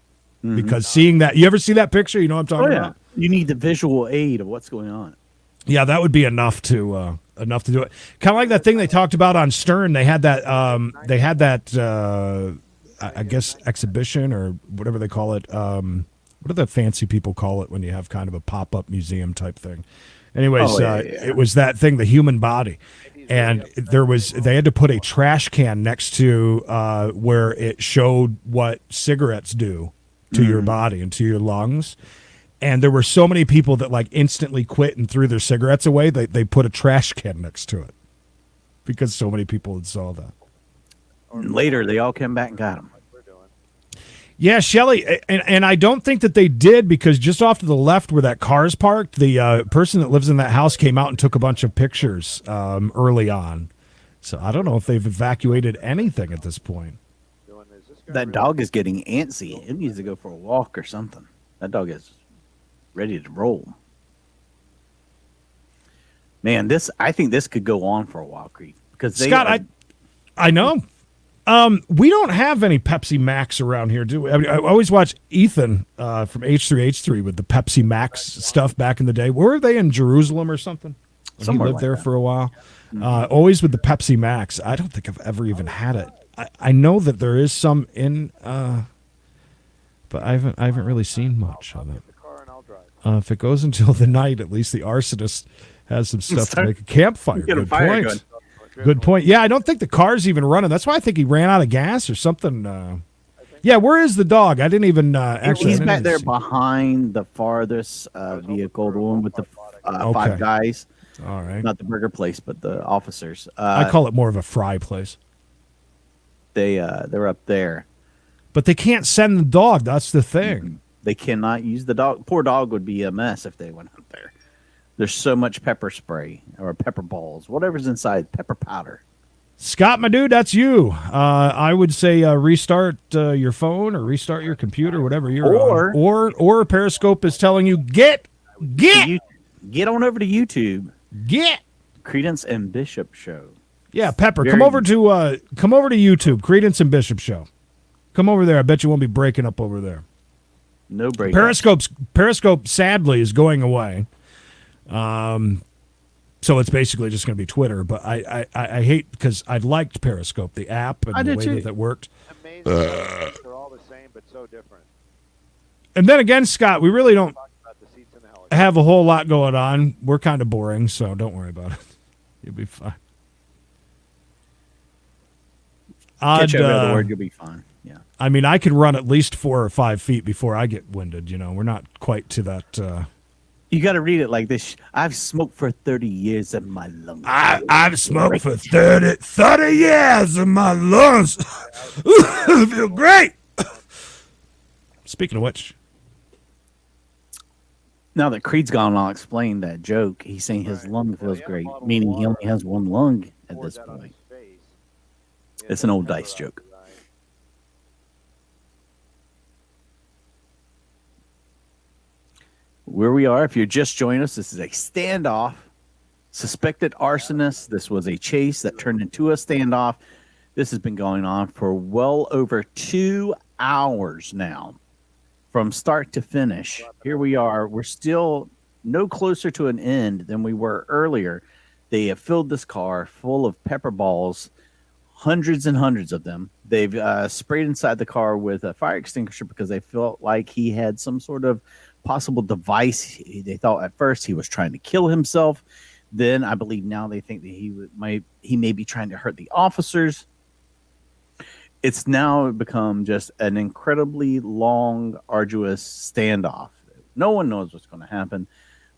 Because seeing that, you ever see that picture? You know what I'm talking about? You need the visual aid of what's going on. Yeah, that would be enough to do it. Kind of like that thing they talked about on Stern. They had that I guess exhibition or whatever they call it. What do the fancy people call it when you have kind of a pop-up museum type thing? Anyways, it was that thing, the human body. And they had to put a trash can next to where it showed what cigarettes do to your body and to your lungs. And there were so many people that like instantly quit and threw their cigarettes away. They put a trash can next to it because so many people had saw that. And later, they all came back and got him. Yeah, Shelly, and I don't think that they did because just off to the left where that car is parked, the person that lives in that house came out and took a bunch of pictures early on. So I don't know if they've evacuated anything at this point. That dog is getting antsy. It needs to go for a walk or something. That dog is ready to roll. Man, I think this could go on for a while, Creed. Because Scott, I know. We don't have any Pepsi Max around here, do we? I mean, I always watch Ethan from H3H3 with the Pepsi Max stuff back in the day. Were they in Jerusalem or something? He Somewhere lived like there that. for a while. Always with the Pepsi Max. I don't think I've ever even had it. I know that there is some in, but I haven't really seen much of it. Get the car and I'll drive. If it goes until the night, at least the arsonist has some stuff to make a campfire. Get a Good fire point. going. Good point. Yeah, I don't think the car's even running. That's why I think he ran out of gas or something. Yeah, where is the dog? I didn't even actually. He's I didn't back even there see- behind the farthest vehicle, the one with the Okay. 5 guys. All right. Not the burger place, but the officers. I call it more of a fry place. They're up there. But they can't send the dog. That's the thing. They cannot use the dog. Poor dog would be a mess if they went up there. There's so much pepper spray or pepper balls, whatever's inside, pepper powder. Scott, my dude, that's you. I would say restart your phone or restart your computer, whatever you're on. Or Periscope is telling you get Get on over to YouTube. Creedence and Bishop Show. Yeah, Pepper, Very come over to YouTube, Creedence and Bishop Show. Come over there. I bet you won't be breaking up over there. No break. Periscope sadly is going away. So it's basically just going to be Twitter. But I hate because I liked Periscope, the app, and the way that worked. Amazing. They're all the same, but so different. And then again, Scott, we really don't Talk about the seats in the helicopter. have a whole lot going on. We're kind of boring, so don't worry about it. You'll be fine. Catch every other word, you'll be fine. Yeah. I mean, I can run at least 4 or 5 feet before I get winded. You know, we're not quite to that. You got to read it like this. I've smoked for 30 years in my lungs. I've smoked for 30 years in my lungs. I feel great. Speaking of which, Now that Creed's gone, I'll explain that joke. He's saying his lung feels great, meaning he only has one lung at this point. It's an old dice joke. Where we are, if you're just joining us, this is a standoff. Suspected arsonist. This was a chase that turned into a standoff. This has been going on for well over 2 hours now, from start to finish. Here we are. We're still no closer to an end than we were earlier. They have filled this car full of pepper balls, hundreds and hundreds of them. They've sprayed inside the car with a fire extinguisher because they felt like he had some sort of possible device. They thought at first he was trying to kill himself. Then I believe now they think that he may be trying to hurt the officers. It's now become just an incredibly long, arduous standoff. No one knows what's going to happen.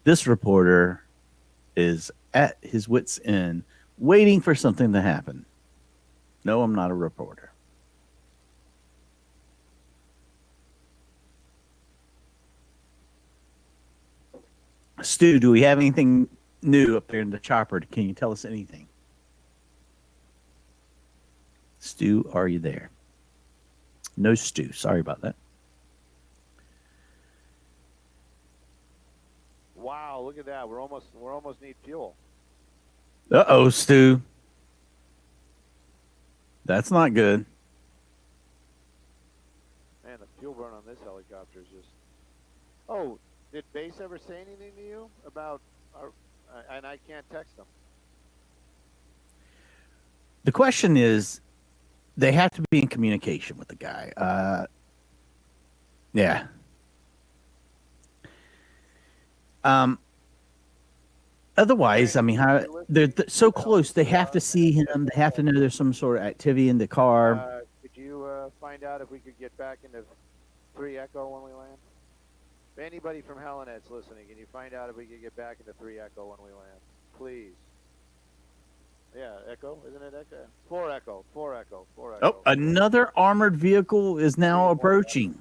This reporter is at his wit's end, waiting for something to happen. No, I'm not a reporter. Stu, do we have anything new up there in the chopper? Can you tell us anything? Stu, are you there? No Stu. Sorry about that. Wow, look at that. We're almost need fuel. Uh-oh, Stu. That's not good. Man, the fuel burn on this helicopter is just. Oh, did Base ever say anything to you about our? And I can't text them. The question is, they have to be in communication with the guy. Yeah. Otherwise, I mean, how they're so close. They have to see him. They have to know there's some sort of activity in the car. Could you find out if we could get back into 3 Echo when we land? If anybody from Helenet's listening, can you find out if we could get back into 3 Echo when we land? Please. Yeah, Echo, isn't it Echo? 4 Echo, 4 Echo, 4 Echo. Oh, another armored vehicle is now approaching.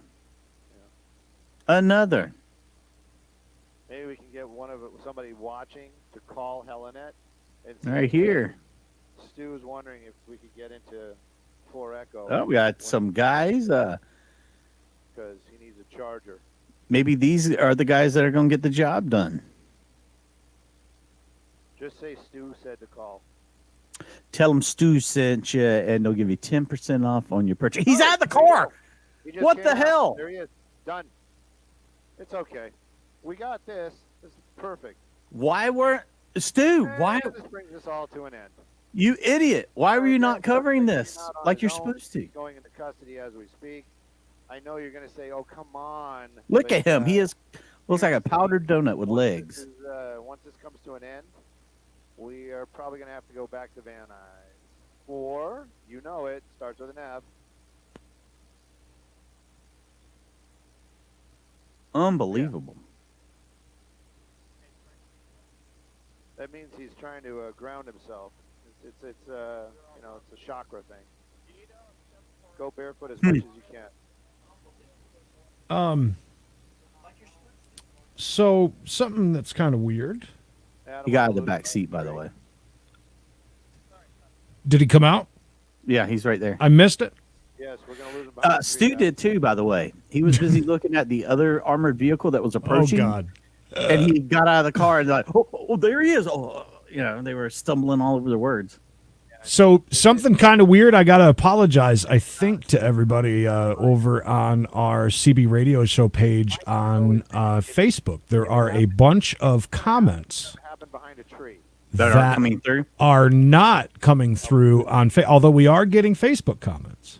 Another. Maybe we can get somebody watching to call Helenet. And Right here. Stu's wondering if we could get into 4 Echo. Oh, we got some guys. Because he needs a charger. Maybe these are the guys that are going to get the job done. Just say Stu said to call. Tell them Stu sent you, and they'll give you 10% off on your purchase. He's out of the car. He just What came the out. hell? There he is. Done. It's okay. We got this. This is perfect. Why weren't Stu, why, This brings us all to an end. you idiot? Why were you not covering this Not on like his you're own. supposed to? He's going into custody as we speak. I know you're going to say, "Oh, come on." Look but, at him. He looks like a here's the thing. powdered donut with legs. Once this comes to an end, we are probably going to have to go back to Van Nuys. Or, you know it, starts with an F. Unbelievable. That means he's trying to ground himself. It's you know, it's a chakra thing. Go barefoot as much as you can. So something that's kind of weird. He got out of the back seat, by the way. Did he come out? Yeah, he's right there. I missed it. Yes, we're going to lose him. By Stu did too, by the way. He was busy looking at the other armored vehicle that was Oh approaching. God. And he got out of the car and like, oh, there he is. Oh, you know, they were stumbling all over the words. So something kind of weird. I gotta apologize. I think to everybody over on our CB Radio Show page on Facebook. There are a bunch of comments happened behind a tree. That are coming through. Are not coming through on although we are getting Facebook comments.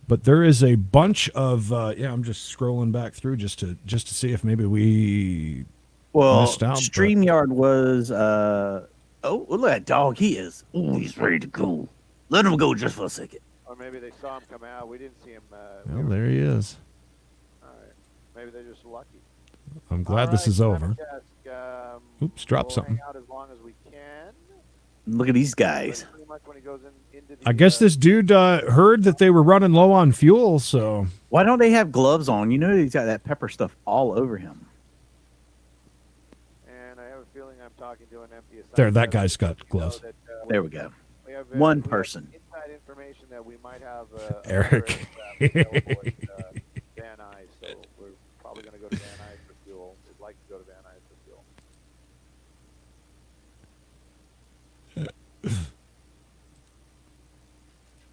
But there is a bunch of I'm just scrolling back through just to see if maybe we missed out. StreamYard was oh, look at that dog. He is. Oh, he's ready to go. Let him go just for a second. Or maybe they saw him come out. We didn't see him. Well, there he is. All right. Maybe they're just lucky. I'm glad this is over. Oops, dropped we'll something. Hang out as long as we can. Look at these guys. Pretty much when he goes into the, I guess this dude heard that they were running low on fuel, so Why don't they have gloves on? You know, he's got that pepper stuff all over him. And I have a feeling I'm talking to an empty assignment. there, that guy's got gloves. That, There we go. we have, One we have person. inside information that we might have Eric. available at, Van Nuys, so we're probably going to go to Van Nuys for fuel. We'd like to go to Van Nuys for fuel.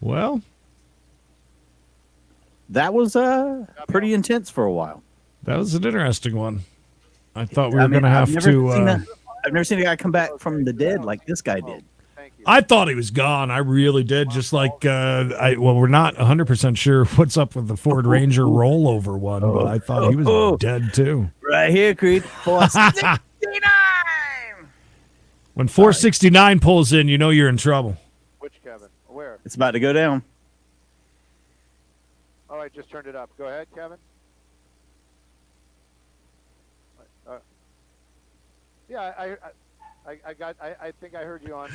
Well, That was pretty intense for a while. that was an interesting one. I thought we were I mean, going to have to. I've never seen a guy come back from the dead like this guy did. Thank you. I thought he was gone. I really did. Just like we're not 100% sure what's up with the Ford Ranger rollover one, but I thought he was dead too. Right here, Creed. 469. When 469 pulls in, you know you're in trouble. Which Kevin? Where? It's about to go down. All right, just turned it up. Go ahead, Kevin. Yeah, I think I heard you on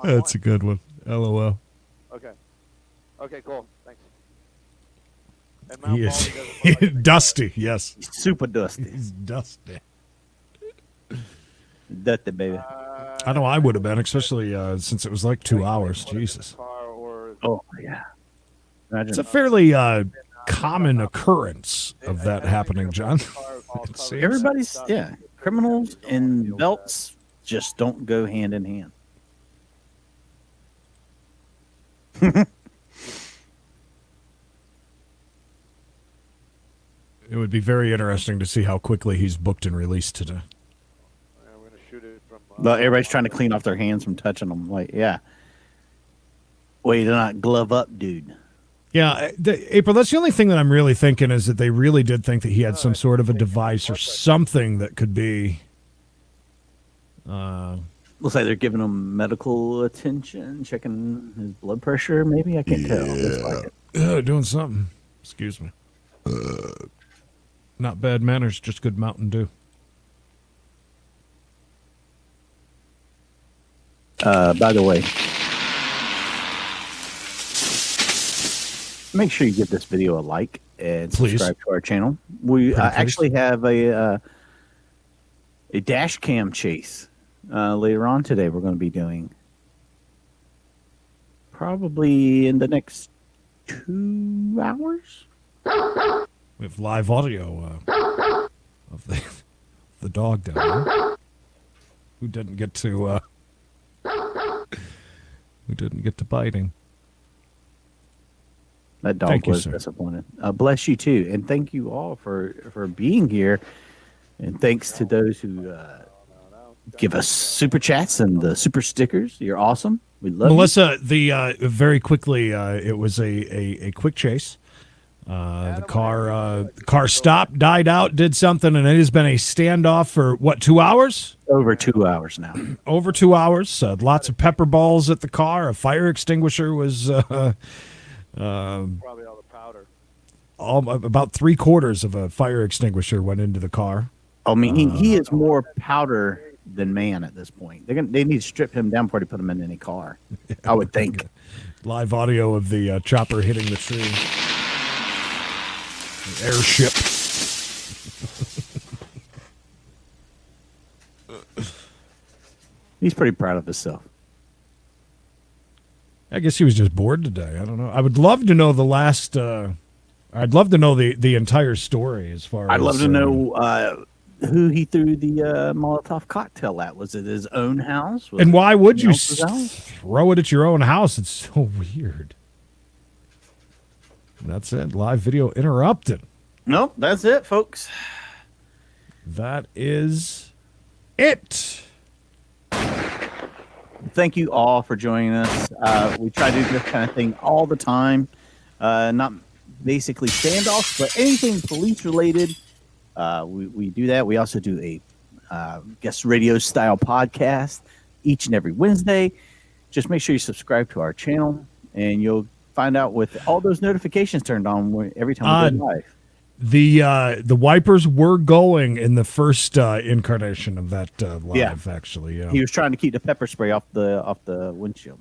That's a one. good one. LOL. Okay. Okay, cool. Thanks. And Mount He Baldy is doesn't look like a dusty. Yes, He's super dusty. he's dusty. Dusty, baby. I know I would have been, especially since it was like 2 hours. Jesus, car or Oh, yeah. Imagine. it's a fairly common occurrence of that happening, John. It seems. Everybody's, criminals and belts just don't go hand in hand. It would be very interesting to see how quickly he's booked and released today. Yeah, we're gonna shoot it from. But everybody's trying to clean off their hands from touching them. Like, yeah. Way to not glove up, dude. Yeah, April, that's the only thing that I'm really thinking is that they really did think that he had some sort of a device or something that could be. Looks like they're giving him medical attention, checking his blood pressure, maybe? I can't tell. Looks like it. Doing something. Excuse me. Not bad manners, just good Mountain Dew. By the way, make sure you give this video a like and Please. subscribe to our channel. We Pretty please. actually have a dash cam chase later on today. We're going to be doing probably in the next 2 hours. We have live audio of the dog down there who didn't get to biting. That dog Thank you, was sir. disappointed. Bless you too, and thank you all for being here. And thanks to those who give us super chats and the super stickers. You're awesome. We love Melissa, very quickly, it was a quick chase. The car stopped, died out, did something, and it has been a standoff for, 2 hours? you. Over 2 hours now. Over 2 hours. Lots of pepper balls at the car. A fire extinguisher was Probably all the powder. about 3/4 of a fire extinguisher went into the car. I mean, he is more powder than man at this point. They need to strip him down before they put him in any car, I would think. Live audio of the chopper hitting the tree. The airship. He's pretty proud of himself. I guess he was just bored today. I don't know. I would love to know the last. I'd love to know the entire story as far. I'd as, love to know who he threw the Molotov cocktail at. Was it his own house? Was and it why would you someone else's house? throw it at your own house? It's so weird. That's it. Live video interrupted. Nope, that's it, folks. That is it. Thank you all for joining us. We try to do this kind of thing all the time. Not basically standoffs, but anything police related. We do that. We also do a guest radio style podcast each and every Wednesday. Just make sure you subscribe to our channel, and you'll find out with all those notifications turned on every time we go live. The wipers were going in the first incarnation of that live. Actually, yeah. He was trying to keep the pepper spray off the windshield.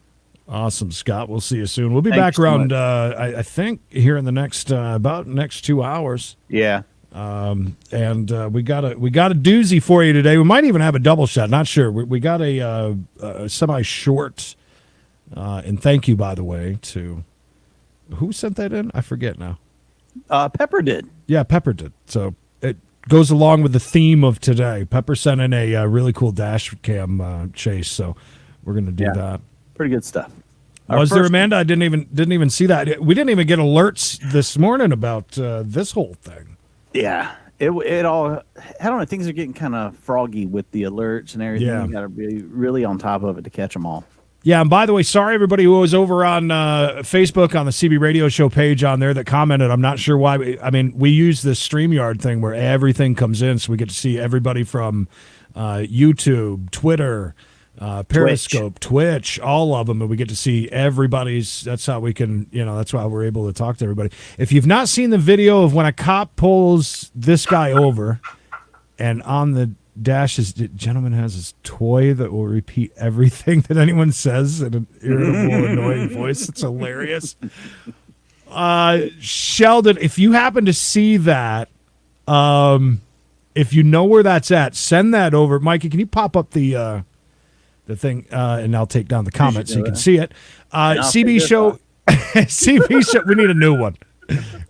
Awesome, Scott. We'll see you soon. We'll be Thanks back around. so I think here in the next next 2 hours. Yeah. And we got a doozy for you today. We might even have a double shot. Not sure. We got a semi short. And thank you, by the way, to who sent that in. I forget now. Pepper did. Yeah, Pepper did. So it goes along with the theme of today. Pepper sent in a really cool dash cam chase. So we're gonna do that. Pretty good stuff. Was there, Amanda? I didn't even see that. We didn't even get alerts this morning about this whole thing. Yeah, it all. I don't know. Things are getting kind of froggy with the alerts and everything. Yeah. You got to be really on top of it to catch them all. Yeah, and by the way, sorry everybody who was over on Facebook on the CB Radio Show page on there that commented. I'm not sure why. We use this StreamYard thing where everything comes in, so we get to see everybody from YouTube, Twitter, Periscope, Twitch, all of them, and we get to see everybody's. That's how we can, that's why we're able to talk to everybody. If you've not seen the video of when a cop pulls this guy over, and on the dash, the gentleman has his toy that will repeat everything that anyone says in an irritable, annoying voice. It's hilarious. Sheldon, if you happen to see that, if you know where that's at, send that over. Mikey, can you pop up the thing, and I'll take down the comments so you can see it. CB Show, CB Show. We need a new one.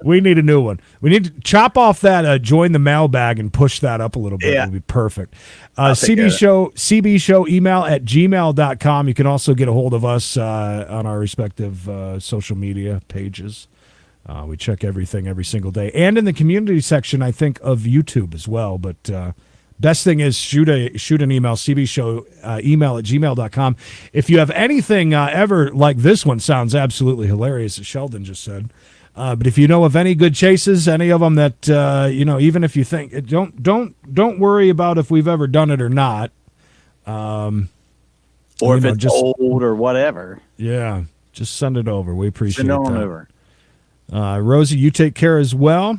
We need a new one. We need to chop off that join the mailbag and push that up a little bit. Yeah. It would be perfect. CB Show email at gmail.com. You can also get a hold of us on our respective social media pages. We check everything every single day. And in the community section, I think, of YouTube as well. But best thing is shoot an email, cbshow email at gmail.com. If you have anything ever like this one, sounds absolutely hilarious, as Sheldon just said. But if you know of any good chases, any of them that even if you think don't worry about if we've ever done it or not, or if it's just old or whatever. Yeah, just send it over. We appreciate Send it on that. over. Rosie, you take care as well.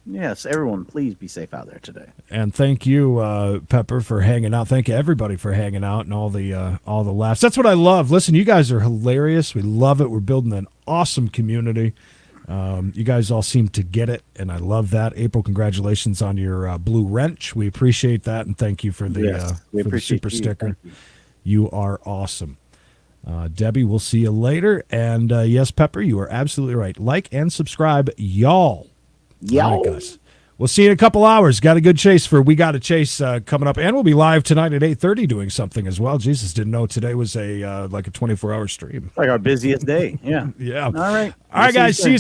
Yes, everyone, please be safe out there today. And thank you, Pepper, for hanging out. Thank you, everybody, for hanging out and all the laughs. That's what I love. Listen, you guys are hilarious. We love it. We're building an awesome community. You guys all seem to get it, and I love that. April, congratulations on your blue wrench. We appreciate that, and thank you for the super sticker. You are awesome. Debbie, we'll see you later. And yes, Pepper, you are absolutely right. Like and subscribe, y'all. All right, guys. We'll see you in a couple hours. Got a good chase for We Got a Chase coming up, and we'll be live tonight at 8:30 doing something as well. Jesus, didn't know today was a 24-hour stream. Like our busiest day. Yeah. Yeah. All right. All right, guys. See you